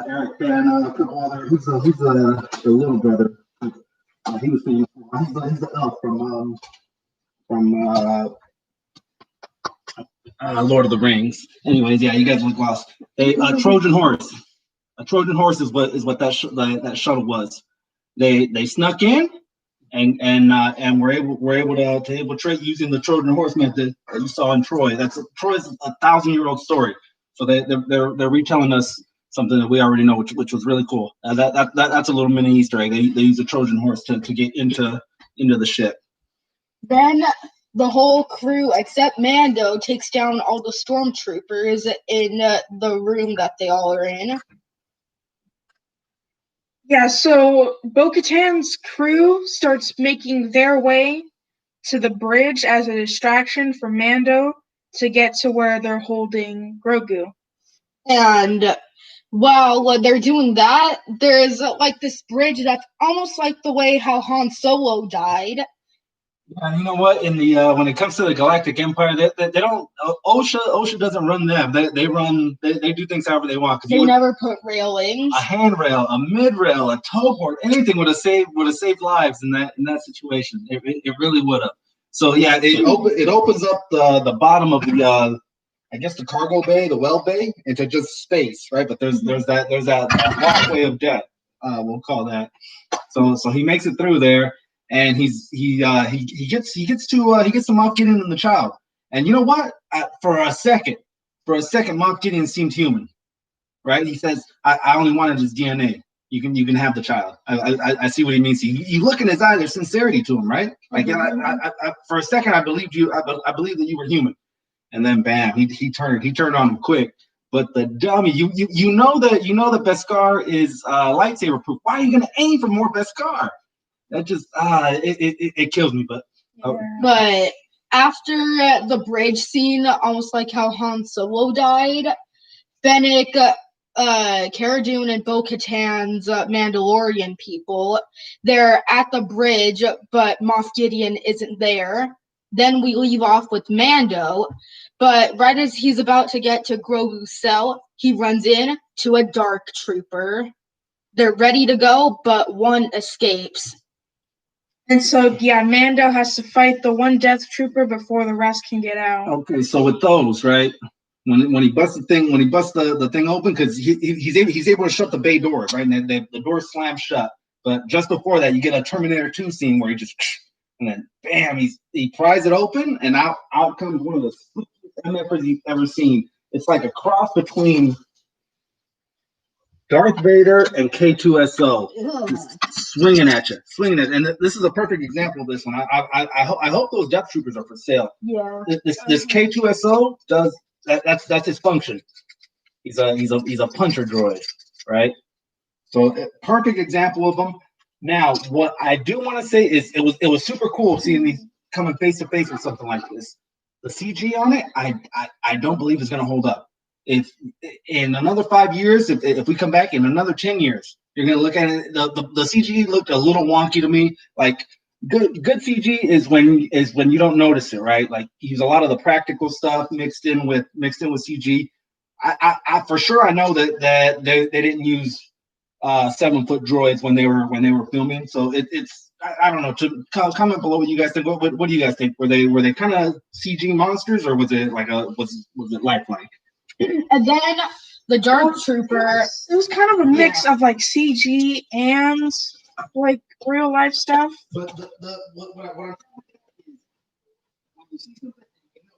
Eric Bana, a couple other. Who's the little brother? He was famous. He's the elf from Lord of the Rings. Anyways, yeah, you guys look lost. A Trojan horse. A Trojan horse is what that shuttle was. They snuck in and were able to infiltrate using the Trojan horse method that you saw in Troy. Troy's a 1,000-year-old story. So they're retelling us something that we already know, which was really cool. That's a little mini Easter egg. They use a Trojan horse to get into the ship. Then the whole crew, except Mando, takes down all the stormtroopers in the room that they all are in. Yeah, so Bo-Katan's crew starts making their way to the bridge as a distraction for Mando to get to where they're holding Grogu. And while they're doing that, there's like this bridge that's almost like the way how Han Solo died. Yeah, you know what? In the when it comes to the Galactic Empire, they don't. OSHA doesn't run them. They do things however they want. They never put railings. A handrail, a mid-rail, a tow board, anything would have saved lives in that situation. It really would have. So yeah, it opens up the bottom of I guess, the cargo bay, the well bay, into just space, right? But there's that walkway of death, we'll call that. So he makes it through there, and he gets to Moff Gideon and the child. And you know what? For a second, Moff Gideon seemed human, right? He says, "I only wanted his DNA. You can have the child." I see what he means. You look in his eye. There's sincerity to him, right? Like, I for a second, I believed you. I believed that you were human. And then bam, he turned on him quick. But the dummy, you know that Beskar is lightsaber proof. Why are you gonna aim for more Beskar? That just it kills me. But after the bridge scene, almost like how Han Solo died, Fennec, Cara Dune, and Bo-Katan's Mandalorian people, they're at the bridge, but Moff Gideon isn't there. Then we leave off with Mando, but right as he's about to get to Grogu's cell, he runs in to a Dark Trooper. They're ready to go, but one escapes. And so, yeah, Mando has to fight the one Death Trooper before the rest can get out. Okay, so with those, right, when he busts the thing open, because he's able to shut the bay doors, right, and the doors slam shut. But just before that, you get a Terminator 2 scene where he just, and then bam, he pries it open, and out comes one of the spookiest MFers you've ever seen. It's like a cross between Darth Vader and K2SO, just swinging at you. And this is a perfect example of this one. I hope those Death Troopers are for sale. Yeah. This K2SO does that's his function. He's a puncher droid, right? So perfect example of them. Now, what I do want to say is it was super cool seeing these coming face to face with something like this. The CG on it, I don't believe is going to hold up. If in another 5 years, if we come back in another 10 years, you're gonna look at it. The CG looked a little wonky to me. Like good CG is when you don't notice it, right? Like use a lot of the practical stuff mixed in with CG. I for sure I know that they didn't use 7-foot droids when they were filming. So it's I don't know. To comment below what you guys think. What do you guys think? Were they kind of CG monsters, or was it like was it lifelike? And then the Dark Trooper. It was kind of a mix of like CG and like real life stuff. But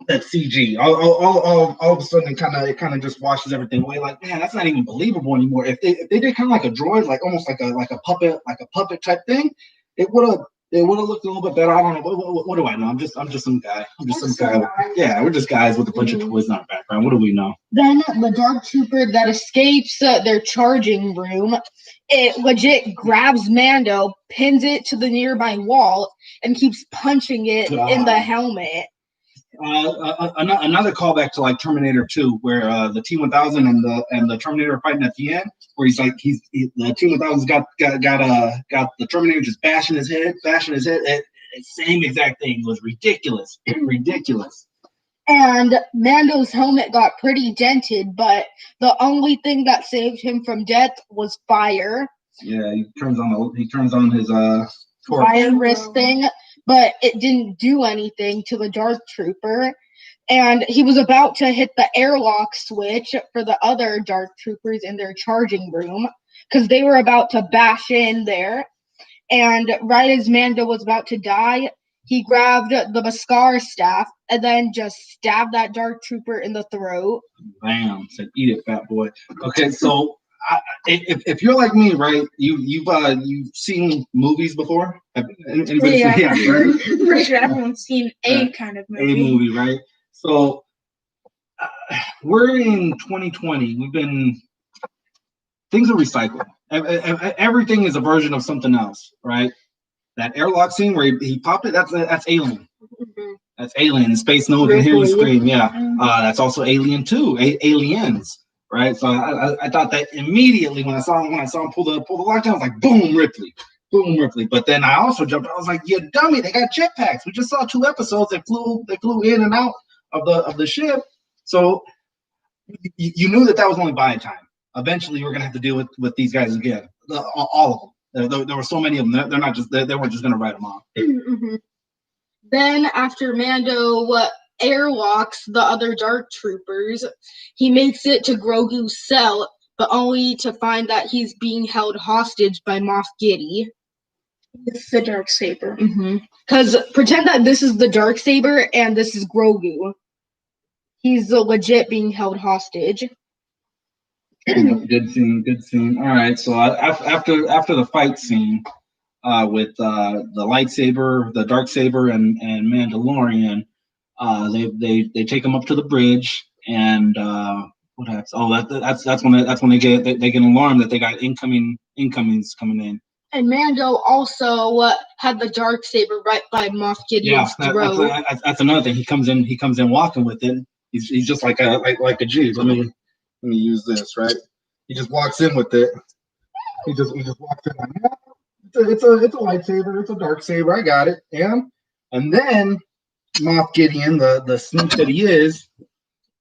that CG, all of a sudden, it kind of just washes everything away. Like, man, that's not even believable anymore. If they did kind of like a droid, like almost like a puppet type thing, it would have looked a little bit better. I don't know. What do I know? I'm just some guy. Yeah, we're just guys with a bunch of toys in our background. What do we know? Then the Dark Trooper that escapes their charging room, it legit grabs Mando, pins it to the nearby wall, and keeps punching it in the helmet. Another callback to like Terminator 2, where the T-1000 and the Terminator are fighting at the end, where the T-1000's got the Terminator just bashing his head. Same exact thing. It was ridiculous. And Mando's helmet got pretty dented, but the only thing that saved him from death was fire. Yeah, he turns on his fire wrist thing, but it didn't do anything to the Dark Trooper. And he was about to hit the airlock switch for the other Dark Troopers in their charging room, because they were about to bash in there. And right as Mando was about to die, he grabbed the Beskar staff and then just stabbed that Dark Trooper in the throat. Bam! Said, "Eat it, fat boy." Okay, so if you're like me, right? You've seen movies before. Anybody Yeah, right? Pretty sure everyone's seen a kind of movie. A movie, right? So we're in 2020. Things are recycled. Everything is a version of something else, right? That airlock scene where he popped it, that's Alien. Mm-hmm. That's Alien. Space No can hear you scream. Yeah. That's also Alien 2. Aliens, right? So I thought that immediately when I saw him pull the lockdown, I was like, boom, Ripley. But then I also jumped. I was like, you dummy! They got jetpacks. We just saw 2 episodes. They flew in and out of the ship. So you knew that was only buying time. Eventually, we're gonna have to deal with these guys again. All of them. There were so many of them. They're not just they weren't just gonna write them off. Mm-hmm. Then after Mando airlocks the other Dark Troopers. He makes it to Grogu's cell, but only to find that he's being held hostage by Moff Gideon. It's the Darksaber. Because pretend that this is the Darksaber and this is Grogu. He's legit being held hostage. Good scene. All right, so after the fight scene with the lightsaber, the Darksaber, and Mandalorian, they take him up to the bridge, and what happens? Oh, that's when they get an alarm that they got incomings coming in. And Mando also had the Darksaber right by Moff Gideon's throat. That's another thing. He comes in walking with it. He's just like a G. Let me use this, right? He just walks in with it. He just walks in like, yeah, it's a lightsaber, it's a Darksaber. I got it, yeah. And then Moff Gideon, the sneak that he is,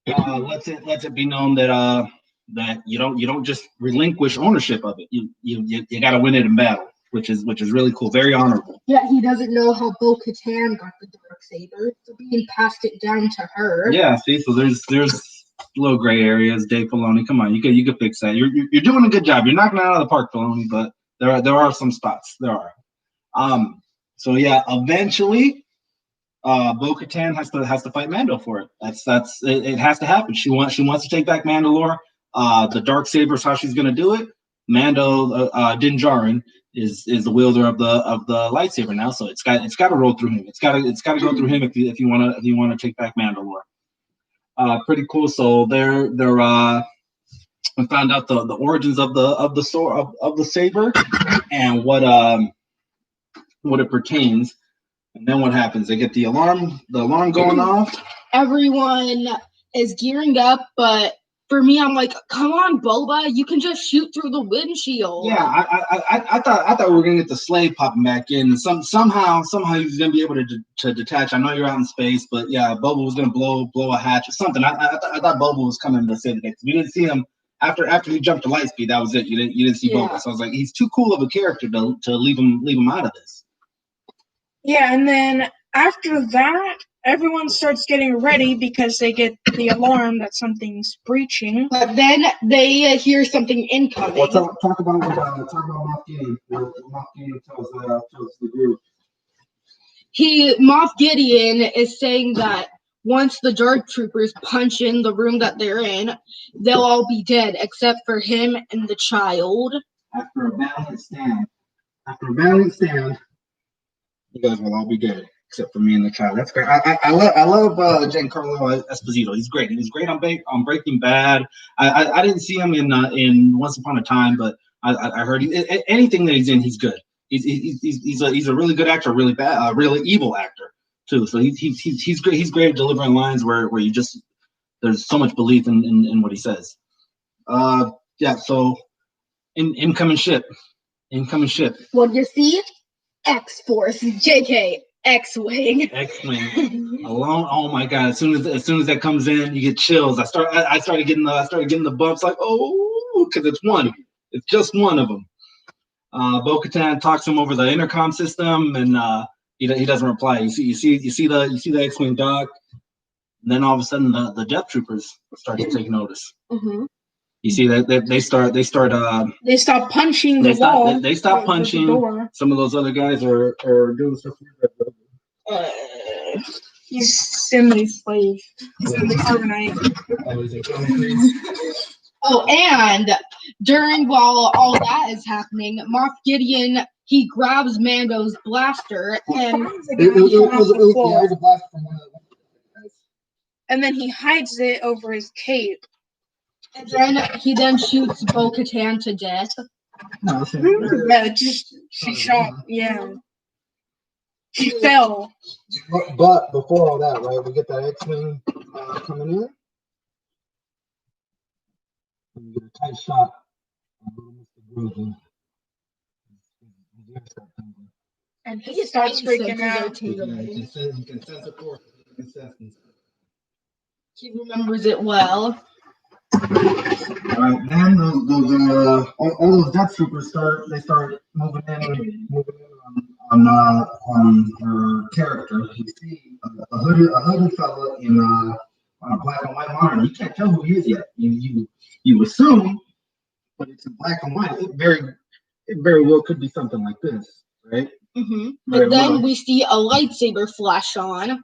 lets it be known that that you don't just relinquish ownership of it. You got to win it in battle, which is really cool, very honorable. Yeah, he doesn't know how Bo-Katan got the Darksaber, so being passed it down to her. Yeah, see, so there's little gray areas. Dave Filoni, come on, you could fix that. You're doing a good job. You're knocking it out of the park, Filoni, but there are some spots. There are. So yeah, eventually, Bo-Katan has to fight Mando for it. It has to happen. She wants to take back Mandalore. The Darksaber is how she's gonna do it. Mando Din Djarin is the wielder of the lightsaber now, so it's got to roll through him. It's got to go through him if you want to take back Mandalore. Pretty cool. So they're we found out the origins of the sword of the saber and what it pertains. And then what happens? They get the alarm going off. Everyone is gearing up, but for me, I'm like, come on, Boba, you can just shoot through the windshield. Yeah, I thought we were gonna get the slave popping back in. Somehow he's gonna be able to detach. I know you're out in space, but yeah, Boba was gonna blow a hatch or something. I thought Boba was coming to save the day. We didn't see him after he jumped to light speed. That was it. You didn't see Boba. So I was like, he's too cool of a character to leave him out of this. Yeah, and then after that, everyone starts getting ready because they get the alarm that something's breaching. But then they hear something incoming. Well, talk about Moff Gideon. Moff Gideon tells the group. Moff Gideon is saying that once the Dark Troopers punch in the room that they're in, they'll all be dead except for him and the child. After a valiant stand, you guys will all be dead except for me and the child. That's great. I love Giancarlo Esposito. He's great. He was great on Breaking Bad. I didn't see him in Once Upon a Time, but I heard anything that he's in, he's good. He's a really good actor, really bad, really evil actor too. So he's great. He's great at delivering lines where you just there's so much belief in what he says. Yeah. So incoming ship. What do you see? X-Force, JK, X-Wing. X-Wing. Alone. Oh my god! As soon as that comes in, you get chills. I started getting the bumps. Like, oh, because it's one. It's just one of them. Bo-Katan talks to him over the intercom system, and he doesn't reply. You see the X-Wing dock. And then all of a sudden, the Death Troopers start to take notice. Mm-hmm. You see that they stop punching the wall. They stop punching. The Some of those other guys are doing stuff. He's Simli's slave. He's in the carbonite. Oh, and while all that is happening, Moff Gideon, he grabs Mando's blaster and and then he hides it over his cape. And then he shoots Bo-Katan to death. Yeah, she shot. Yeah, she fell. But before all that, right? We get that X-Wing coming in. We get a tight shot of and he starts freaking out. He can sense it force. He remembers it well. Alright, then all those Death Troopers start moving in on her character. You see a hooded fella in on a black and white monitor. You can't tell who he is yet. You assume, but it's in black and white. It very well could be something like this, right? Mm-hmm. Very But then well. we see a lightsaber flash on.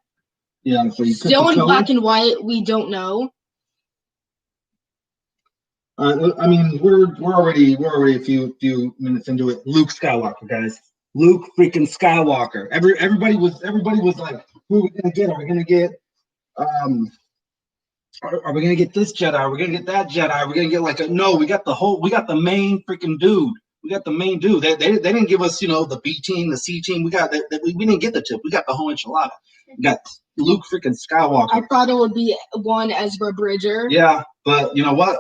Yeah, so you Still in black and white. We don't know. I mean, we're already a few minutes into it. Luke Skywalker, guys. Luke freaking Skywalker. Everybody was like, who are we gonna get? Are we gonna get are we gonna get this Jedi? Are we gonna get that Jedi? Are we gonna get like a no? We got the main freaking dude. We got the main dude. They didn't give us, the B team, the C team. We didn't get the tip. We got the whole enchilada. We got Luke freaking Skywalker. I thought it would be one Ezra Bridger. Yeah, but you know what?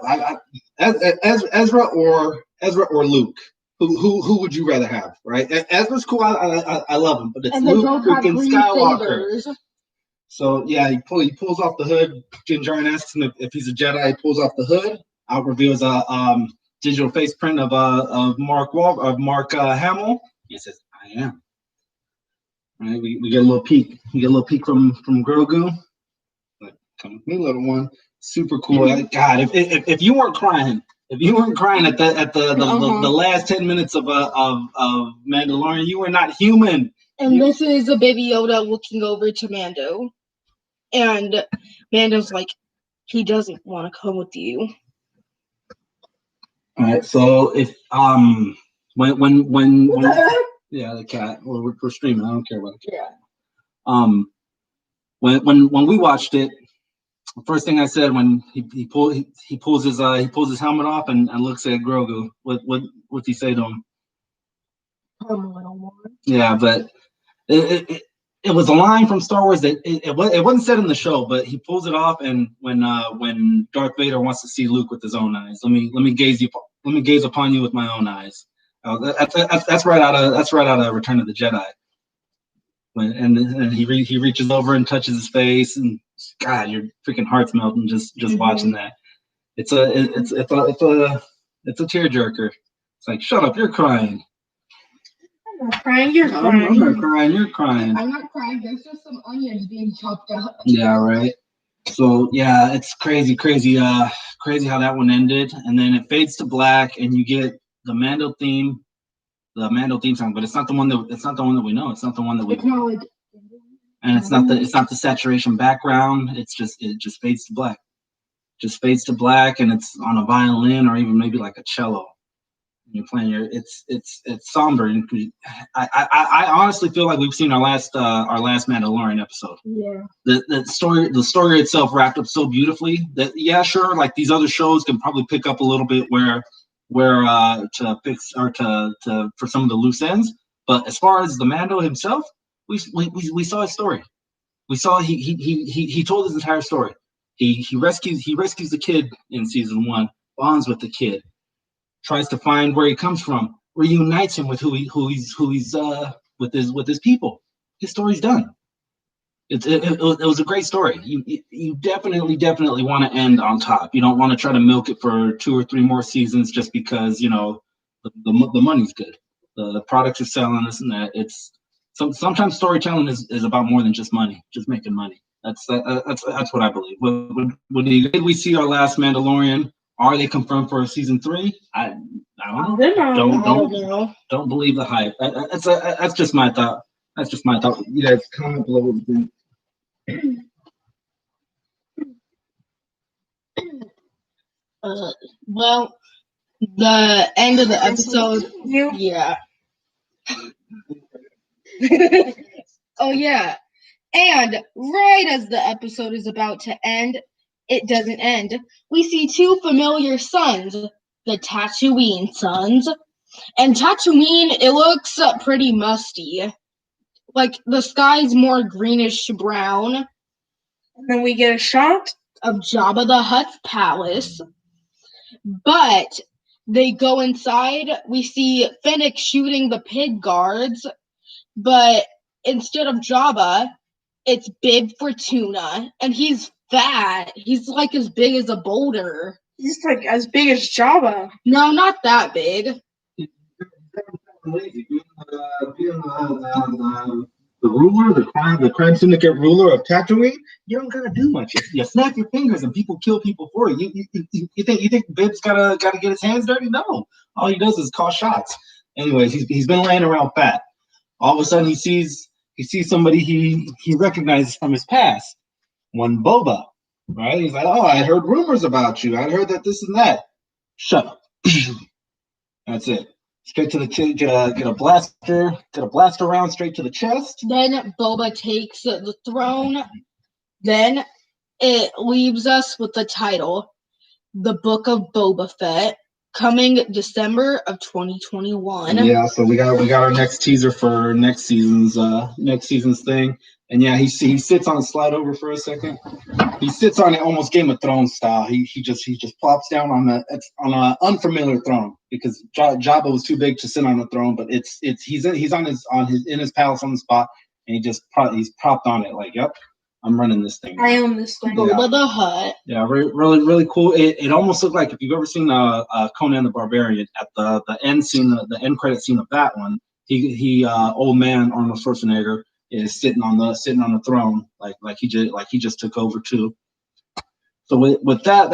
Ezra or Luke. Who would you rather have? Right? Ezra's cool. I love him, but it's Luke freaking Skywalker. Sabers. So yeah, he pulls off the hood. Ginger asks him if he's a Jedi. He pulls off the hood. Out reveals a digital face print of Mark Hamill. He says, "I am." All right, we get a little peek. We get a little peek from Grogu. Like, come with me, little one. Super cool. God, if you weren't crying, at the last 10 minutes of Mandalorian, you were not human. And this is a Baby Yoda looking over to Mando, and Mando's like, he doesn't want to come with you. All right, so if when yeah, the cat. We're streaming. I don't care about the cat. When we watched it, the first thing I said when he pulls his helmet off and looks at Grogu, what's he say to him? Little one. Yeah, but it was a line from Star Wars that it wasn't said in the show, but he pulls it off, and when Darth Vader wants to see Luke with his own eyes, let me gaze upon you with my own eyes. That's right out of Return of the Jedi. And he reaches over and touches his face, and God, your freaking heart's melting just watching that. It's a tearjerker. It's like, shut up, you're crying. I'm not crying, you're crying. I'm not crying, you're crying. I'm not crying. There's just some onions being chopped up. Yeah, right. So yeah, it's crazy how that one ended, and then it fades to black, and you get the Mando theme song, but it's not the one that we know. It's not the one that we. And it's not the saturation background. It just fades to black. Just fades to black, and it's on a violin or even maybe like a cello. You're playing it's somber. I honestly feel like we've seen our last Mandalorian episode. Yeah. The story itself wrapped up so beautifully that sure, like these other shows can probably pick up a little bit where to fix or to for some of the loose ends. But as far as the Mando himself, we saw his story. We saw he told his entire story. He rescues the kid in season 1, bonds with the kid, tries to find where he comes from, reunites him with who he's with his people. His story's done. It was a great story. You definitely want to end on top. You don't want to try to milk it for 2 or 3 more seasons just because the money's good, the products are selling, this and that. It's sometimes storytelling is about more than just money, just making money. That's what I believe. Did we see our last Mandalorian? Are they confirmed for season 3? I don't know. Don't believe the hype. That's just my thought. That's just my thought. You guys comment below what you think. Well, the end of the episode. Yeah. Oh yeah. And right as the episode is about to end, it doesn't end. We see 2 familiar suns, the Tatooine suns. And Tatooine, it looks pretty musty. Like the sky's more greenish brown. And then we get a shot of Jabba the Hutt's palace. But they go inside. We see Fennec shooting the pig guards. But instead of Jabba, it's Bib Fortuna. And he's fat. He's like as big as a boulder. He's like as big as Jabba. No, not that big. the ruler, the crime syndicate ruler of Tatooine, you don't gotta do much. You snap your fingers and people kill people for you. You think Bib's gotta get his hands dirty? No. All he does is call shots. Anyways, he's been laying around fat. All of a sudden he sees somebody he recognizes from his past. One Boba. Right? He's like, oh, I heard rumors about you. I heard that this and that. Shut up. That's it. Straight to the chest, get a blaster round straight to the chest. Then Boba takes the throne. Then it leaves us with the title, The Book of Boba Fett, coming December of 2021. Yeah, so we got our next teaser for next season's thing. And yeah, he sits on, slide over for a second. He sits on it almost Game of Thrones style. He just plops down on an unfamiliar throne because Jabba was too big to sit on the throne, but he's in his palace on the spot, and he's propped on it like, yep, I'm running this thing. I own this thing. Boba the Hutt. Yeah, really cool. It almost looked like if you've ever seen Conan the Barbarian at the end scene, the end credit scene of that one. He old man Arnold Schwarzenegger is sitting on the throne like he just took over too. So with that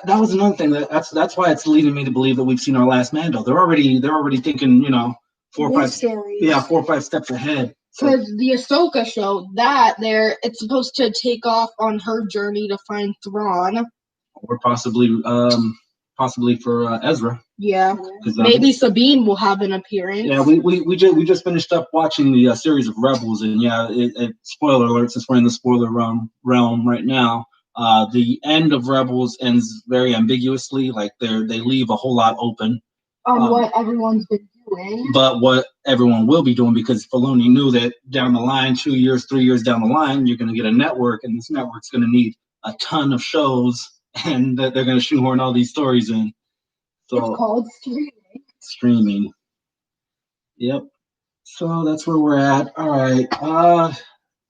was another thing that's why it's leading me to believe that we've seen our last Mando. They're already thinking 4 or 5 steps ahead. Because the Ahsoka show it's supposed to take off on her journey to find Thrawn, or possibly for Ezra. Yeah, maybe Sabine will have an appearance. Yeah, we just finished up watching the series of Rebels, and yeah, spoiler alert, since we're in the spoiler realm right now. The end of Rebels ends very ambiguously, like they leave a whole lot open on what everyone's been doing. But what everyone will be doing, because Filoni knew that down the line, 2 years, 3 years down the line, you're going to get a network, and this network's going to need a ton of shows, and that they're going to shoehorn all these stories in. So it's called streaming. Streaming. Yep. So that's where we're at. All right.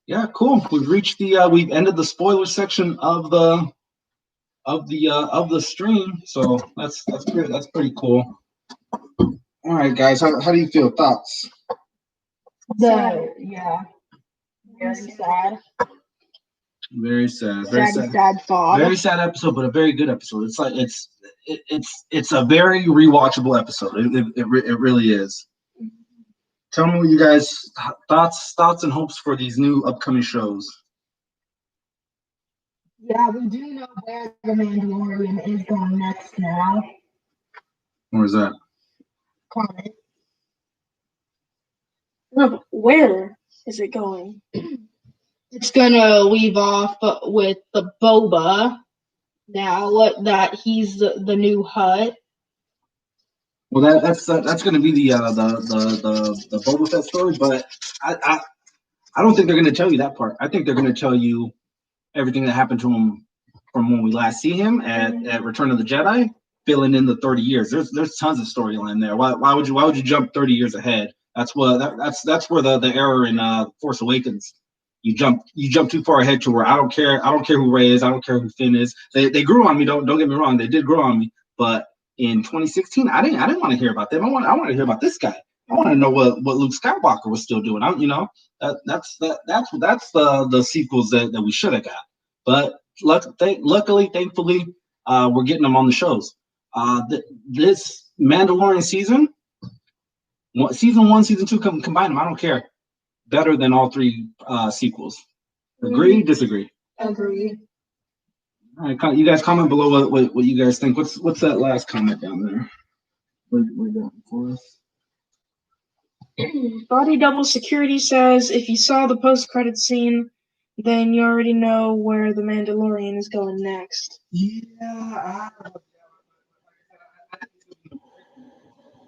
Yeah, cool. We've ended the spoiler section of the stream. So that's pretty cool. All right, guys. How do you feel? Thoughts? Yeah. Very sad. Very sad. Sad thought. Very sad episode, but a very good episode. It's like it's a very rewatchable episode. It really is. Tell me what you guys thoughts and hopes for these new upcoming shows. Yeah, we do know where the Mandalorian is going next now. Where's that? Comment. No, where is it going? It's gonna leave off with the Boba. Now that he's the new Hutt. Well, that's going to be the Boba Fett story, but I don't think they're going to tell you that part. I think they're going to tell you everything that happened to him from when we last see him at Return of the Jedi, filling in the 30 years. There's tons of storyline there. Why would you jump 30 years ahead? That's where the error in Force Awakens. You jump too far ahead to where I don't care who Rey is, I don't care who Finn is. They grew on me. Don't get me wrong, they did grow on me, but in 2016, I didn't want to hear about them. I want to hear about this guy. I want to know what Luke Skywalker was still doing. That's the sequels that we should have got. But luckily, thankfully, we're getting them on the shows. This Mandalorian season 1, season 2, combine them. I don't care. Better than all 3 sequels. Agree? Disagree? Agree. All right, you guys comment below what you guys think. What's that last comment down there? What got for us? Body Double Security says, if you saw the post-credit scene, then you already know where the Mandalorian is going next. Yeah,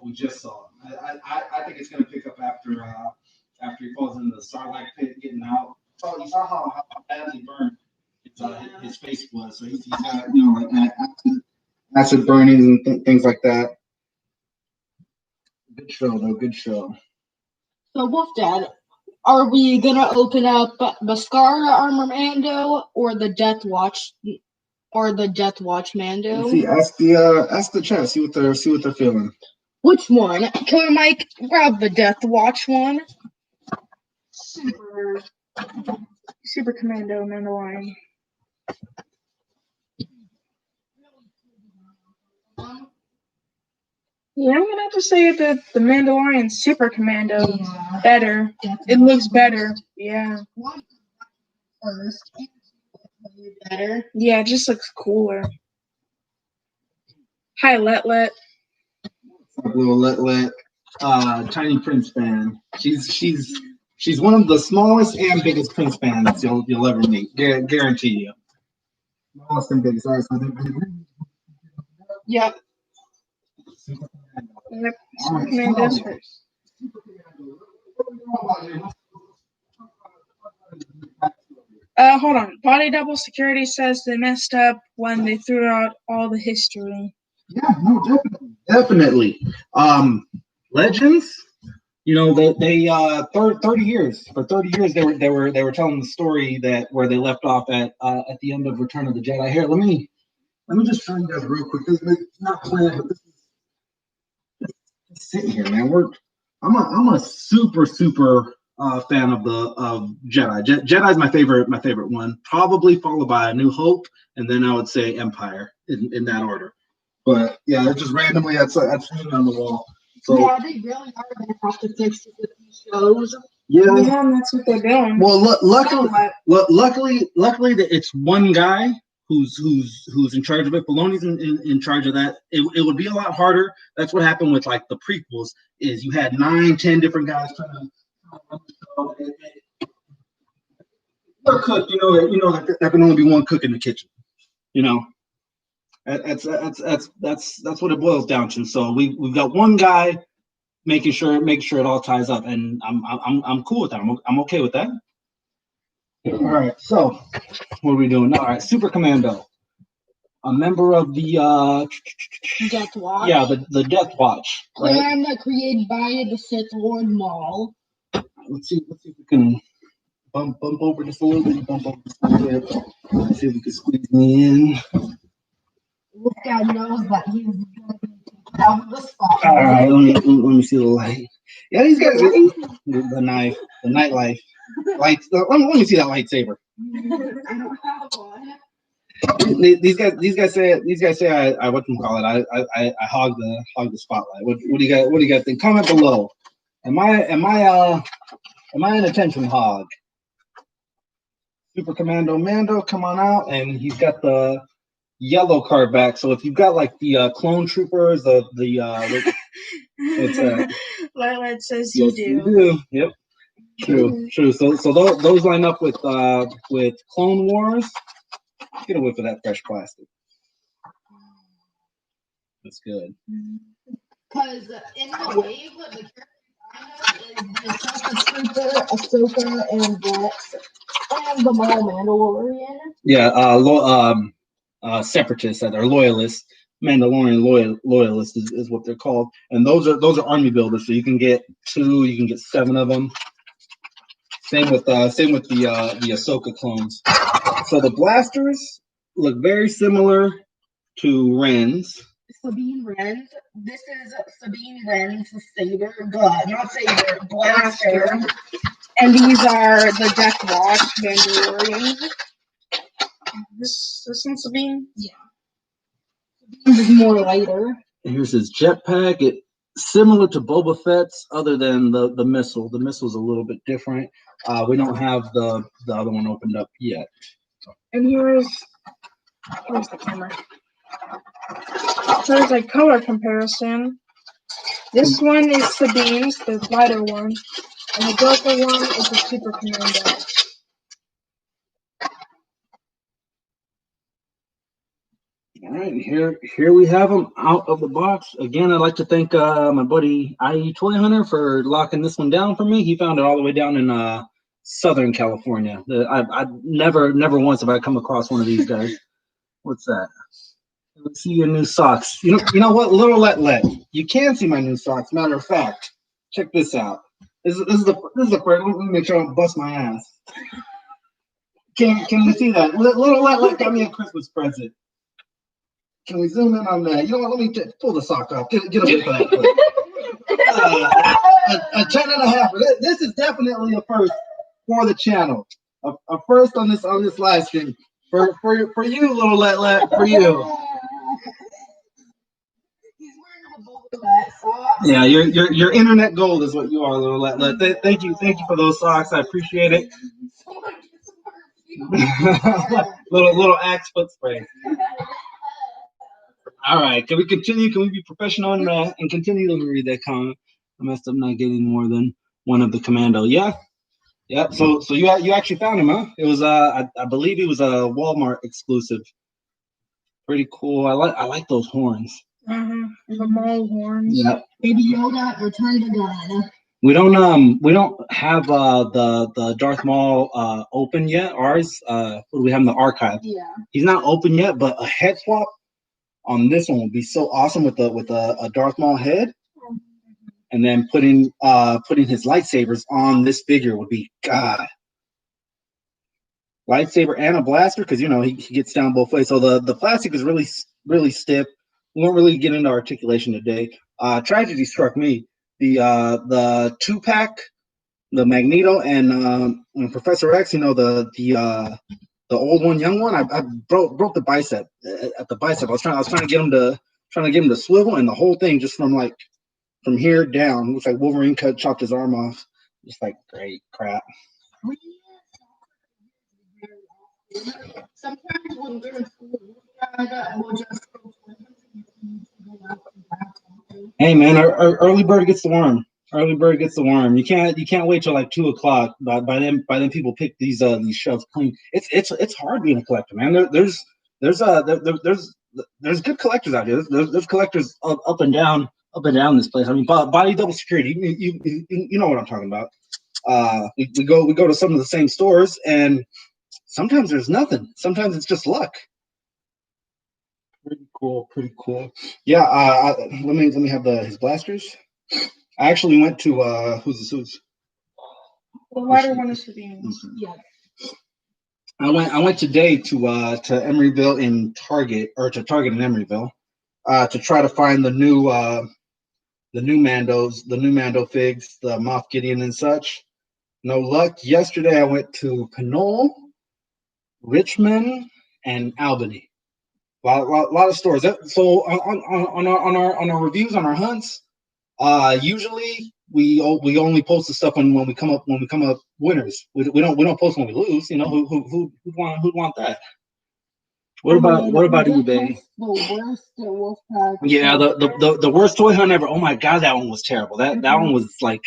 we just saw it. I think it's going to pick up after he falls into the Starlight Pit, getting out. You saw how badly burned his face was, so he's got like acid burnings and things like that. Good show though, good show. So Wolf Dad, are we gonna open up Mascara Armor Mando or the Death Watch Mando? See, ask the chat, see what they're feeling. Which one? Killer Mike, grab the Death Watch one. Super Commando Mandalorian. Yeah, I'm gonna have to say that the Mandalorian Super Commando is better. It looks better. Yeah. First, better. Yeah, it just looks cooler. Hi, Let. Little Let Tiny Prince fan. She's one of the smallest and biggest Prince fans you'll ever meet. Guarantee you. Smallest and biggest. All right, so Yep. Yep. All right, Commando's so- first. Hold on. Body Double Security says they messed up when they threw out all the history. Yeah, no, definitely. Legends, you know, they 30 years for 30 years they were telling the story that where they left off at the end of Return of the Jedi. Here, let me just show you guys real quick. This is not planned, but this is sitting here, man. I'm a super fan of Jedi. Jedi is my favorite one, probably followed by A New Hope, and then I would say Empire in that order. But yeah, it's just randomly that's hanging on the wall. So Yeah, they really are gonna have to fix it with these shows. yeah. Yeah, and that's what they're doing. Well, luckily that it's one guy who's in charge of it. Filoni's in charge of that. It would be a lot harder. That's what happened with like the prequels. Is you had 9-10 different guys trying to run the show. You're a cook, you know that there can only be one cook in the kitchen. You know, that's what it boils down to. So we've got one guy making sure it all ties up, and I'm cool with that. I'm okay with that. All right, so what are we doing? All right, Super Commando, a member of the Death Watch. yeah, the Death Watch. Right? Clan created by the Sith Lord Maul. Let's see if we can bump over just a little bit. Let's see if we can squeeze me in. This guy knows that he's going to have the spot. All right, let me see the light. Yeah, these guys, the knife, the nightlife, lights. Let me see that lightsaber. I don't have one. These guys say I what can you call it? I hog the spotlight. What do you guys think? Comment below. Am I an attention hog? Super Commando Mando, come on out, and he's got the yellow card back. So if you've got like the clone troopers, what's that? Lilac says Yes, you do. Yep. True. So those line up with Clone Wars. Get a whiff of that fresh plastic. That's good. Because in the wave, the character is the Ahsoka, and Rex, and the Maul Mandalorian. Yeah, separatists that are loyalists. Mandalorian loyalists is what they're called, and those are army builders. So you can get 2, you can get 7 of them. Same with the Ahsoka clones. So the blasters look very similar to Ren's. Sabine Wren's. This is Sabine Wren's saber, not saber, blaster. And these are the Death Watch Mandalorians. This one's Sabine? Yeah. This is more lighter. Here's his jetpack. It's similar to Boba Fett's, other than the missile. The missile's a little bit different. We don't have the other one opened up yet. And where's the camera? There's a color comparison. This one is Sabine's, the lighter one, and the darker one is the Super Commando. All right, here we have them out of the box. Again, I'd like to thank my buddy IE Toy Hunter for locking this one down for me. He found it all the way down in Southern California. I've never once have I come across one of these guys. What's that? Let's see your new socks. You know what? Little let. You can see my new socks. Matter of fact, check this out. This is the first. Let me make sure I don't bust my ass. Can you see that? Little let got me a Christmas present. Can we zoom in on that? You know what? Let me pull the sock off. Get a bit of that. A 10 and a half. This is definitely a first for the channel. A first on this live stream for you, little let for you. Yeah, your internet gold is what you are, little let. Thank you for those socks. I appreciate it. little axe foot spray. All right, can we continue? Can we be professional and continue? Let me read that comment. I messed up not getting more than one of the commando. Yeah. So you actually found him, huh? It was I believe it was a Walmart exclusive. Pretty cool. I like those horns. The mole horns. Yeah. Baby Yoda, return to God. We don't have the Darth Maul open yet. Ours we have in the archive. Yeah. He's not open yet, but a head swap on this one would be so awesome with a Darth Maul head, and then putting his lightsabers on this figure would be God. Lightsaber and a blaster, because you know he gets down both ways. So the plastic is really stiff. We won't really get into articulation today. Tragedy struck me. The 2-pack, the Magneto and Professor X. You know the old one, young one. I broke the bicep at the bicep. I was trying to get him to swivel, and the whole thing just from here down looks like Wolverine chopped his arm off. Just like great crap. Sometimes when we're in school, we'll just go to Hey man, early bird gets the worm. Early bird gets the worm. You can't wait till like 2 o'clock. By then people pick these shelves clean. It's hard being a collector, man. There's good collectors out here. There's collectors up and down this place. I mean, body double security. You know what I'm talking about. We go to some of the same stores, and sometimes there's nothing. Sometimes it's just luck. Pretty cool. Yeah. Let me have his blasters. I actually went to who's. The lighter one is for the ends. Yeah. I went today to Emeryville in Target, or to Target in Emeryville, to try to find the new Mandos, the new Mando figs, the Moff Gideon and such. No luck. Yesterday I went to Pinole, Richmond, and Albany. A lot of stores. So on our reviews, on our hunts, usually we only post the stuff when we come up winners. We don't post when we lose. You know who'd want that? What about eBay? The worst Wolfpack. Yeah, the worst toy hunt ever. Oh my God, that one was terrible. That one was like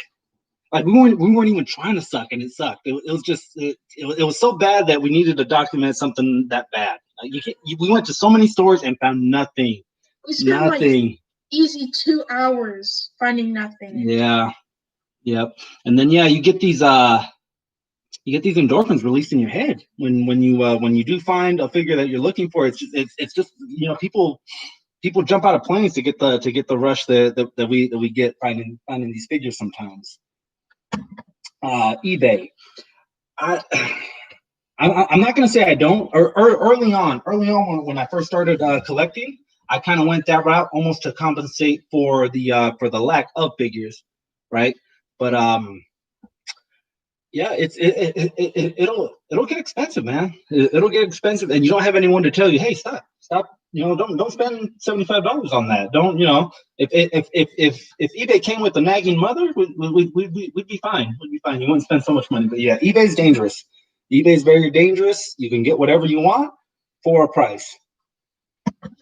we weren't even trying to suck, and it sucked. It was just it was so bad that we needed to document something that bad. We went to so many stores and found nothing. We spent Nothing. Easy 2 hours finding nothing. Yeah. Yep. And then you get these endorphins released in your head when you do find a figure that you're looking for. It's just people jump out of planes to get the rush that we get finding these figures sometimes. eBay. I'm not going to say I don't. Or early on when I first started collecting, I kind of went that route almost to compensate for the lack of figures, right? But yeah, it'll get expensive, man. It'll get expensive, and you don't have anyone to tell you, hey, stop. Don't spend $75 on that. Don't if eBay came with a nagging mother, we'd be fine. We'd be fine. You wouldn't spend so much money. But yeah, eBay's dangerous. eBay's very dangerous. You can get whatever you want for a price. Let's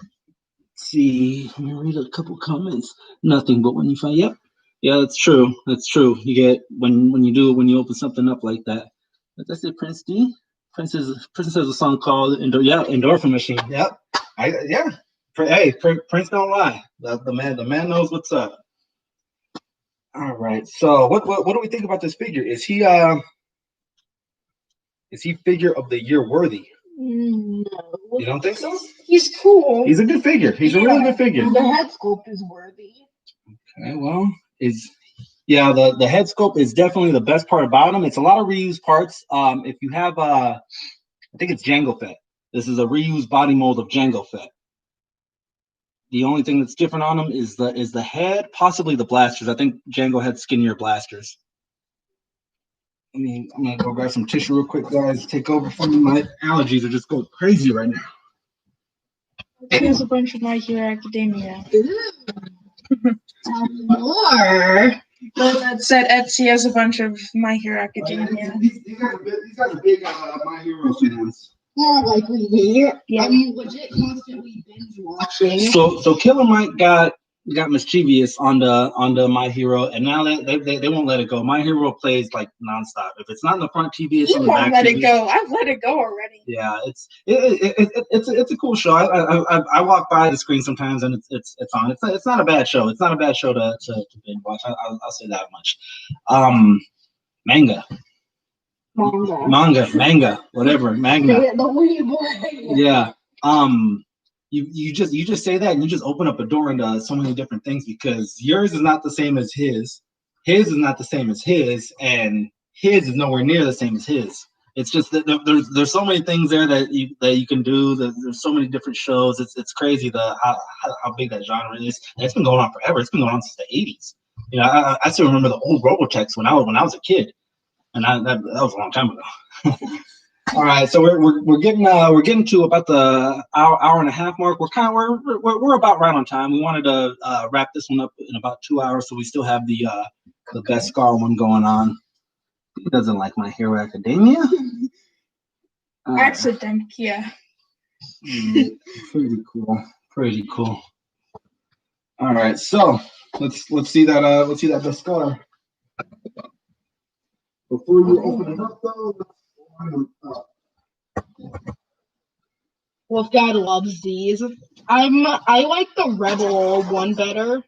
see, let me read a couple comments. Nothing, but when you find, yep. Yeah, that's true. That's true. You get when you open something up like that. That's it, Prince D. Prince has a song called Endorphin Machine. Yep. Hey, Prince don't lie. The man knows what's up. All right. So what do we think about this figure? Is he figure of the year worthy? No. You don't think so? He's cool. He's a good figure. He's a really good figure. The head sculpt is worthy. Okay, well, the head sculpt is definitely the best part about him. It's a lot of reused parts. If you have I think it's Jango Fett. This is a reused body mold of Jango Fett. The only thing that's different on him is the head, possibly the blasters. I think Jango had skinnier blasters. I'm gonna go grab some tissue real quick, guys. Take over from me. My allergies are just going crazy right now. Here's a bunch of My Hero Academia. More. That said, Etsy has a bunch of My Hero Academia. These guys are big My Hero fans. Yeah, like we need. Yeah. I mean, legit constantly binge watching. So Killer Mike got mischievous on the My Hero, and now they won't let it go. My Hero plays like nonstop. If it's not in the front TV, it's You on the back won't let TV. it go. I've let it go already. Yeah, it's a cool show. I walk by the screen sometimes, and it's on. It's not a bad show. It's not a bad show to binge watch. I'll say that much. Manga, whatever, manga. Yeah. You just say that, and you just open up a door into so many different things, because yours is not the same as his is not the same as his, and his is nowhere near the same as his. It's just that there's so many things there that you can do. There's so many different shows. It's crazy how big that genre is. And it's been going on forever. It's been going on since the 80s. You know, I still remember the old Robotex when I was a kid, and that was a long time ago. All right, so we're getting to about the hour and a half mark. We're about right on time. We wanted to wrap this one up in about 2 hours, so we still have the best Scar one going on. He doesn't like My Hero Academia. Accident, yeah. Pretty cool. All right, so let's see that best Scar. Before you open it up, though. Wolfgang loves these. I like the Rebel one better.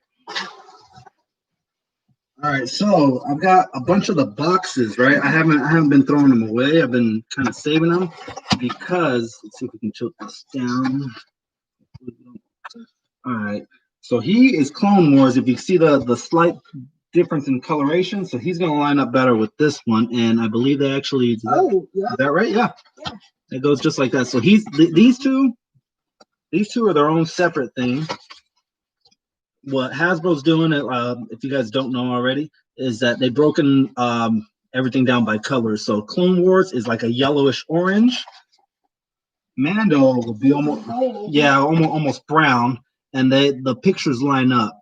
All right, so I've got a bunch of the boxes, right? I haven't been throwing them away. I've been kind of saving them because, let's see if we can tilt this down. All right, so he is Clone Wars. If you see the slight difference in coloration, so he's going to line up better with this one, and I believe they actually is that right? Yeah, it goes just like that. So these two are their own separate thing. What Hasbro's doing, if you guys don't know already, is that they've broken everything down by colors. So Clone Wars is like a yellowish orange. Mando will be almost brown, and the pictures line up.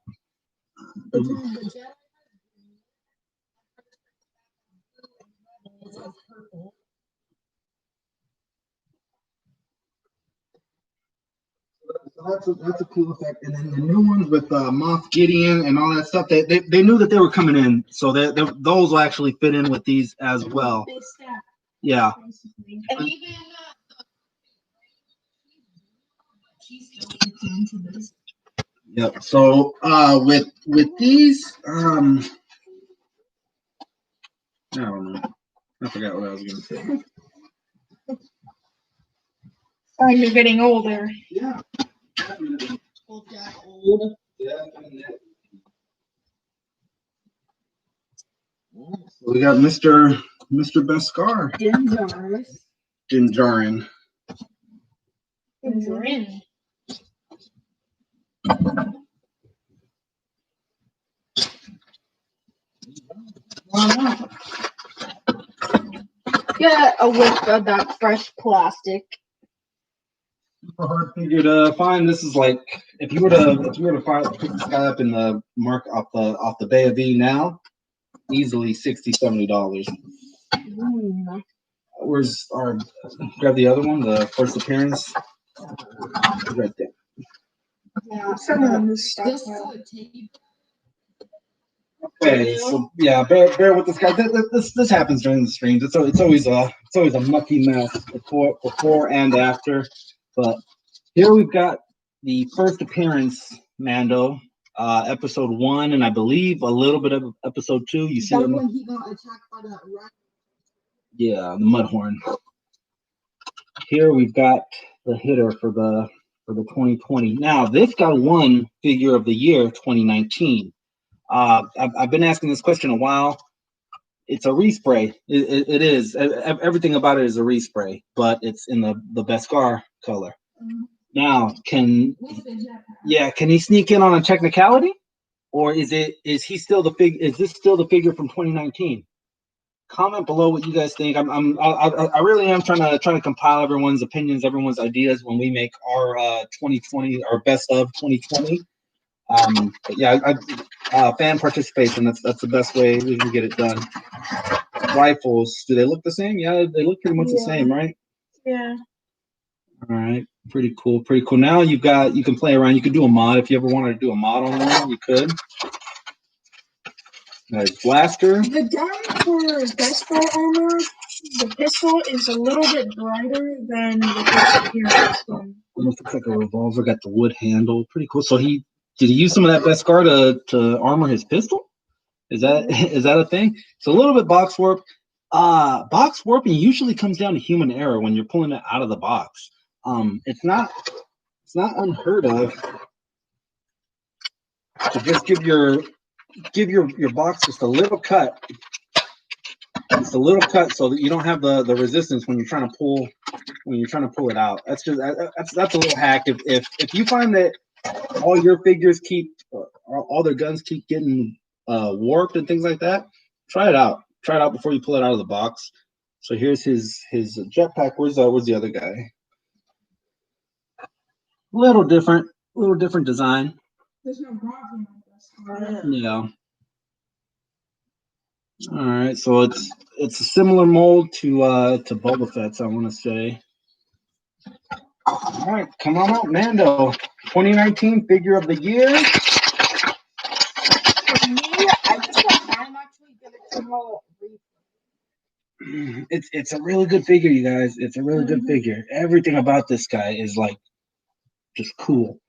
So that's a cool effect. And then the new ones with Moff Gideon and all that stuff, they knew that they were coming in, so those will actually fit in with these as well. Yeah. And even into this. Yep. So with these, I don't know. I forgot what I was gonna say. Oh, you're getting older. Yeah. Old. So we got Mr. Beskar. Dinjarin. Yeah, with that fresh plastic. Super hard figure to find. This is like if you were to pick this guy up in the mark off the Bay of E now, easily $60-$70. Where's our grab the other one, the first appearance? Right there. Yeah, Someone was stuck. Okay, so yeah, bear with this guy. This happens during the streams. It's always a mucky mess before and after. But here we've got the first appearance, Mando, episode 1, and I believe a little bit of episode 2. You see him? when he got attacked by that rat. Yeah, the Mudhorn. Here we've got the hitter for the 2020. Now this got one figure of the year 2019. I've been asking this question a while. It's a respray. It is. Everything about it is a respray, but it's in the Beskar color. Now, can he sneak in on a technicality, or is this still the figure from 2019? Comment below what you guys think. I really am trying to compile everyone's opinions, everyone's ideas when we make our 2020, our best of 2020. But yeah, fan participation. That's the best way we can get it done. Rifles, do they look the same? Yeah, they look pretty much the same, right? Yeah. All right, pretty cool, pretty cool. Now you can play around. You can do a mod if you ever wanted to do a mod on one. You could. Nice blaster. The gun for best bar armor, the pistol is a little bit brighter than the pistol here in this one. Almost looks like a revolver. Got the wood handle. Pretty cool. So did he use some of that best scar to armor his pistol? Is that a thing? It's a little bit box warp. Box warping usually comes down to human error when you're pulling it out of the box. It's not unheard of to just give your box just a little cut, so that you don't have the resistance when you're trying to pull it out. That's a little hack. If you find that all your figures all their guns keep getting warped and things like that, try it out before you pull it out of the box. So here's his jetpack. Where's the other guy? Little different design. There's no bronze on this. Yeah. All right, so it's a similar mold to Boba Fett's, I want to say. All right, come on out, Mando. 2019 figure of the year. For me, I just thought I'm actually gonna It's a really good figure, you guys. It's a really good figure. Everything about this guy is like just cool.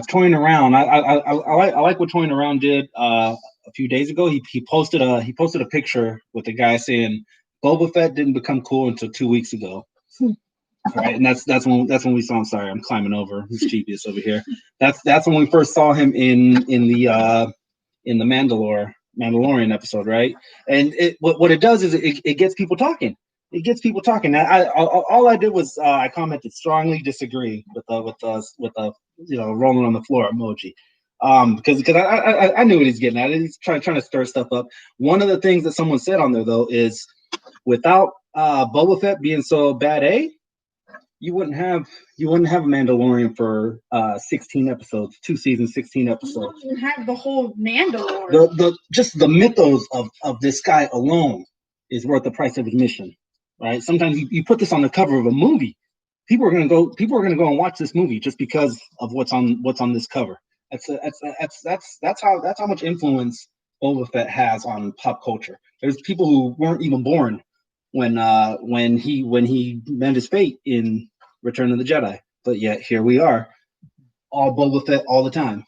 Toying around. I like what Toying Around did a few days ago. He posted a picture with the guy saying Boba Fett didn't become cool until 2 weeks ago. Right, and that's when we saw him. Sorry, I'm climbing over. Mischievous over here. That's when we first saw him in the Mandalorian episode, right? And what it does is it gets people talking. It gets people talking. All I did was I commented strongly disagree with the rolling on the floor emoji, because I knew what he's getting at. He's trying to stir stuff up. One of the things that someone said on there though is without Boba Fett being so bad, you wouldn't have a Mandalorian for 16 episodes, 2 seasons, 16 episodes. You have the whole Mandalorian. Just the mythos of this guy alone is worth the price of admission, right? Sometimes you put this on the cover of a movie, people are gonna go and watch this movie just because of what's on this cover. That's how much influence Boba Fett has on pop culture. There's people who weren't even born when he met his fate in Return of the Jedi, but yet here we are, all Boba Fett all the time.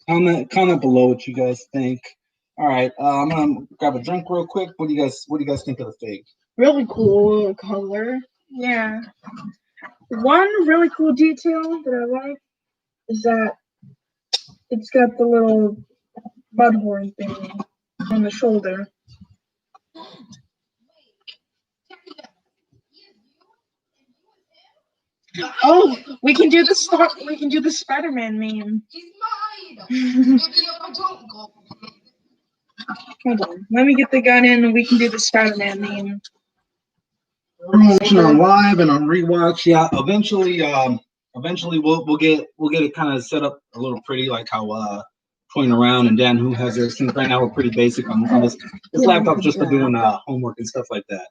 Comment below what you guys think. All right, I'm gonna grab a drink real quick. What do you guys think of the fig? really cool color. Yeah. One really cool detail that I like is that it's got the little mudhorn thing on the shoulder. Oh, we can do the Spider-Man meme. He's mine. Hold on, let me get the gun in and we can do the Spider-Man meme. I'm watching on live and on rewatch. Yeah, eventually we'll get it kind of set up a little pretty, like how Toying Around and Dan Who has their things. Right now we're pretty basic on this laptop just for doing homework and stuff like that.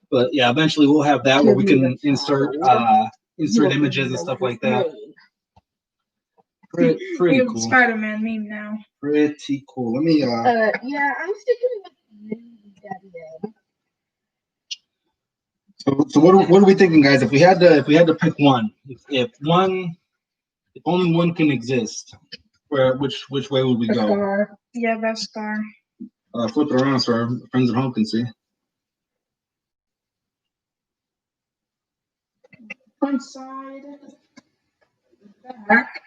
But yeah, eventually we'll have that where we can insert images and stuff like that. Pretty cool. Spider-Man meme now. Pretty cool. Let me Yeah, I'm sticking with Daddy. So what are we thinking, guys? If we had to pick one, if only one can exist, which way would we go? Star. Yeah, that Star. Flip it around so our friends at home can see. Front side, back,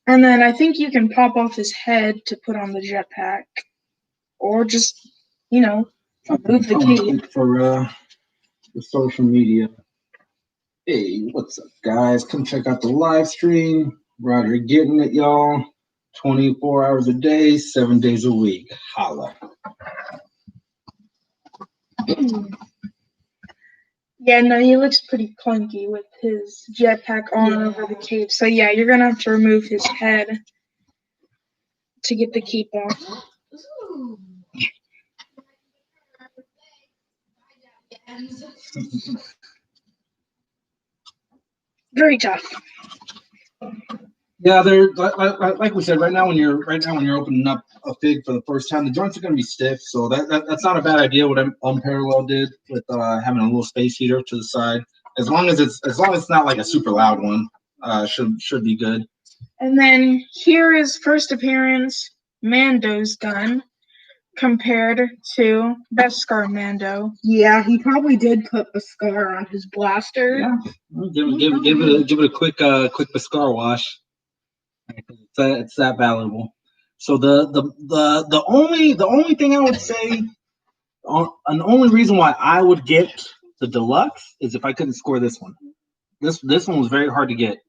and then I think you can pop off his head to put on the jetpack, or just move the cape for social media. Hey, what's up, guys? Come check out the live stream. We're out here getting it, y'all. 24 hours a day, 7 days a week. Holla. Yeah, no, he looks pretty clunky with his jetpack on over the cape. So yeah, you're gonna have to remove his head to get the cape off. Very tough. Yeah, they're like we said. Right now, when you're opening up a fig for the first time, the joints are going to be stiff. So that's not a bad idea. What Unparalleled did with having a little space heater to the side, as long as it's not like a super loud one, should be good. And then here is first appearance Mando's gun compared to Beskar Mando. Yeah, he probably did put a scar on his blaster. Yeah, give it a quick Beskar wash. It's that valuable. So the only thing I would say, and the only reason why I would get the deluxe is if I couldn't score this one. This one was very hard to get.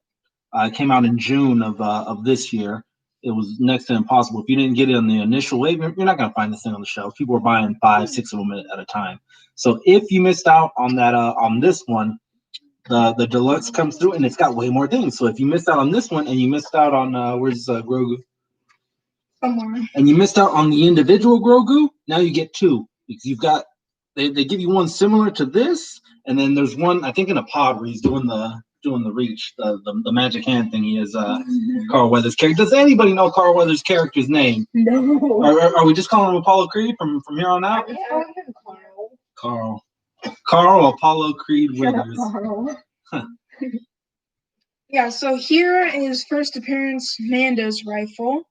It came out in June of this year. It was next to impossible. If you didn't get it on the initial wave, you're not going to find this thing on the shelf. People were buying 5, 6 of them at a time. So if you missed out on that on this one, the deluxe comes through and it's got way more things. So if you missed out on this one and you missed out on where's Grogu? Somewhere. And you missed out on the individual Grogu, now you get 2 because you've got they give you one similar to this, and then there's one I think in a pod where he's doing the reach, the magic hand thing. He is Carl Weathers' character. Does anybody know Carl Weathers' character's name? No. Are we just calling him Apollo Creed from here on out? Yeah. Carl Apollo Creed Weathers. Huh. Yeah, so here is first appearance Mando's rifle.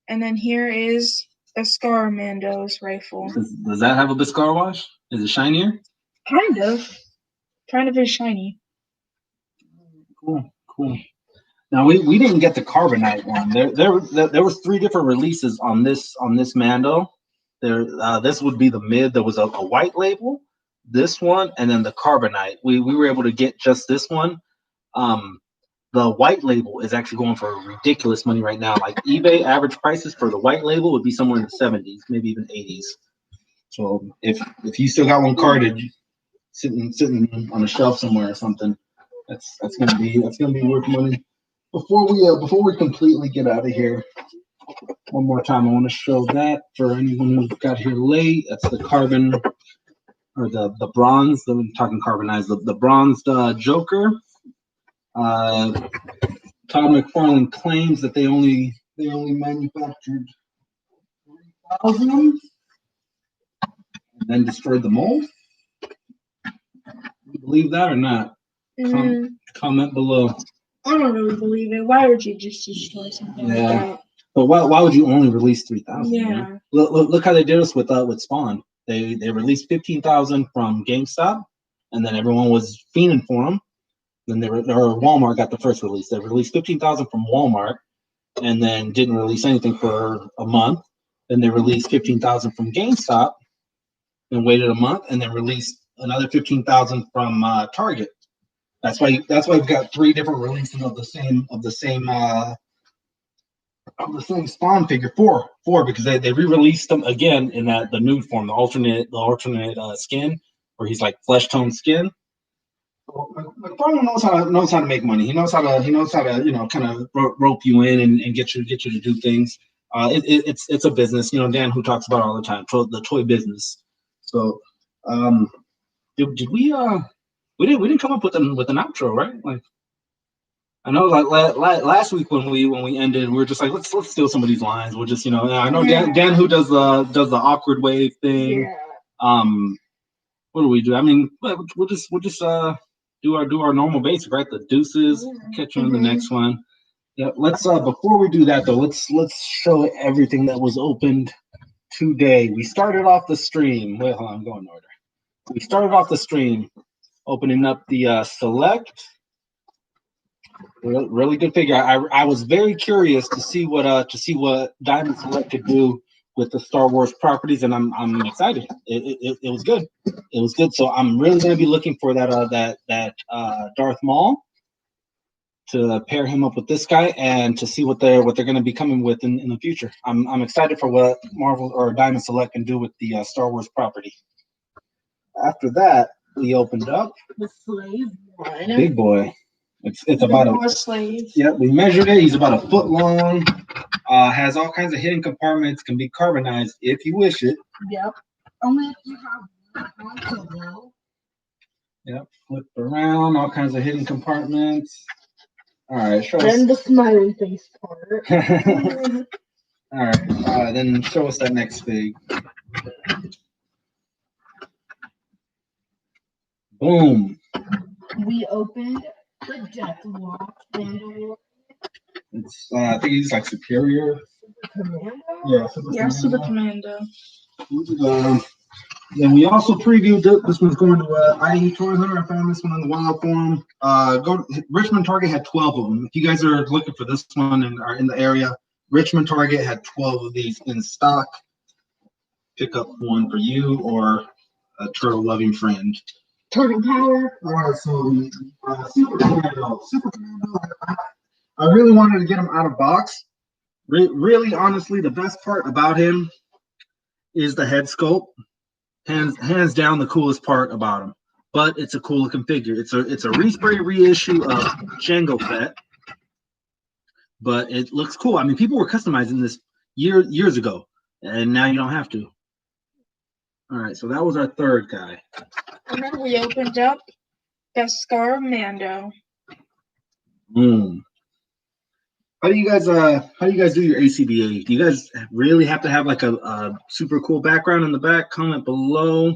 And then here is Beskar Mando's rifle. Does that have a Beskar wash? Is it shinier? Kind of. Kind of is shiny. Cool. Now we didn't get the carbonite one. There was 3 different releases on this Mando. This would be the mid. There was a white label, this one, and then the carbonite. We were able to get just this one. The white label is actually going for ridiculous money right now. Like eBay average prices for the white label would be somewhere in the 70s, maybe even 80s. So if you still got one carded sitting on a shelf somewhere or something, that's gonna be worth money. Before we completely get out of here, one more time, I want to show that for anyone who got here late. That's the carbon or the bronze. I'm talking carbonized. The bronzed Joker. Todd McFarlane claims that they only manufactured 3,000 and then destroyed the mold. You believe that or not? Comment below. I don't really believe it. Why would you just destroy something like that? But why would you only release 3,000? Yeah. Man? Look how they did us with Spawn. They released 15,000 from GameStop, and then everyone was fiending for them. Then Walmart got the first release. They released 15,000 from Walmart, and then didn't release anything for a month. Then they released 15,000 from GameStop, and waited a month, and then released another 15,000 from Target. That's why we've got 3 different releases of the same Spawn figure. Four because they re-released them again in the nude form, the alternate skin, where he's like flesh tone skin. McFarlane knows how to make money. He knows how to kind of rope you in and get you to do things. It's a business. Dan, who talks about it all the time, the toy business. So did we didn't come up with an outro, right? Like, I know, like last week when we ended, we were just like, let's steal some of these lines. We'll just, I know Dan who does the awkward wave thing. Yeah. What do we do? I mean, we'll just do our normal basic, right? The deuces. Catch you in the next one. Yeah. Let's before we do that though, let's show everything that was opened today. We started off the stream. Wait, hold on, I'm going in order. We started off the stream opening up the Select. Really good figure. I was very curious to see what Diamond Select could do with the Star Wars properties, and I'm excited. It was good. It was good. So I'm really going to be looking for that Darth Maul to pair him up with this guy and to see what they're going to be coming with in the future. I'm excited for what Marvel or Diamond Select can do with the Star Wars property. after that, we opened up The slave one. big boy. It's The about Noah slave. we measured it. He's about a foot long. Has all kinds of hidden compartments. Can be carbonized if you wish it. Yep. Only if you have one pillow. Yep. Flip around. All kinds of hidden compartments. All right. Show us. Then the smiley face part. All right. Then show us that next fig. Boom. We opened the Death Watch Mandalorian. It's I think he's like superior. Commando. Yeah. Yeah, Super Commando. Then we also previewed this one's going to IE Toy Hunter. I found this one on the Wild Forum. Richmond Target had 12 of them. If you guys are looking for this one and are in the area, Richmond Target had 12 of these in stock. Pick up one for you or a turtle loving friend. Turtle Power. All right, so Super Commando. Super Commando. I really wanted to get him out of box. Really, honestly, the best part about him is the head sculpt. Hands down, the coolest part about him. But it's a cool looking figure. It's a respray reissue of Jango Fett. But it looks cool. I mean, people were customizing this years ago, and now you don't have to. All right, so that was our third guy. And then we opened up Beskar Mando. Boom. How do you guys do your ACBA? Do you guys really have to have like a super cool background in the back? Comment below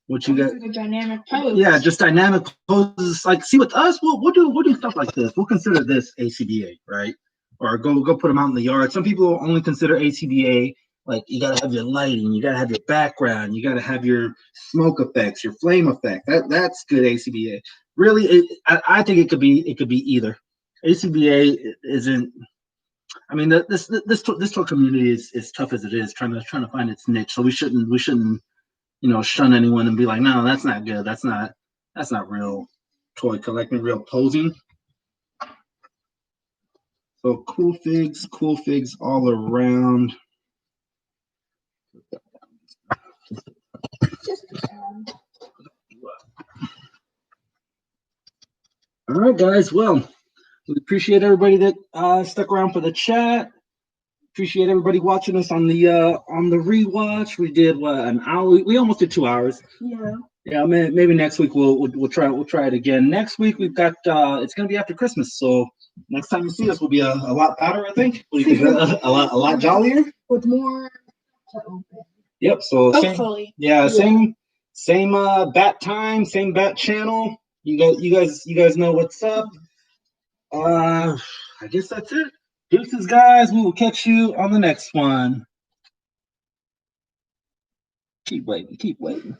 what you got. The dynamic pose. Yeah, just dynamic poses. Like, see, with us, we'll do stuff like this. We'll consider this ACBA, right? Or go put them out in the yard. Some people only consider ACBA like you gotta have your lighting, you gotta have your background, you gotta have your smoke effects, your flame effect. That's good ACBA. Really, I think it could be either. ACBA isn't. I mean, this toy community is tough as it is, trying to find its niche. So we shouldn't shun anyone and be like, no, that's not good. That's not real toy collecting, real posing. So cool figs all around. All right, guys. Well, we appreciate everybody that stuck around for the chat. Appreciate everybody watching us on the rewatch. We did an hour. We almost did 2 hours. Yeah. Yeah, maybe next week we'll try it again. Next week we've got it's gonna be after Christmas, so next time you see us we'll be a lot fatter, I think. What do you think? a lot jollier With more to open. Yep. So Hopefully. same bat time, same bat channel. You guys know what's up. I guess that's it. Deuces, guys. We will catch you on the next one. Keep waiting.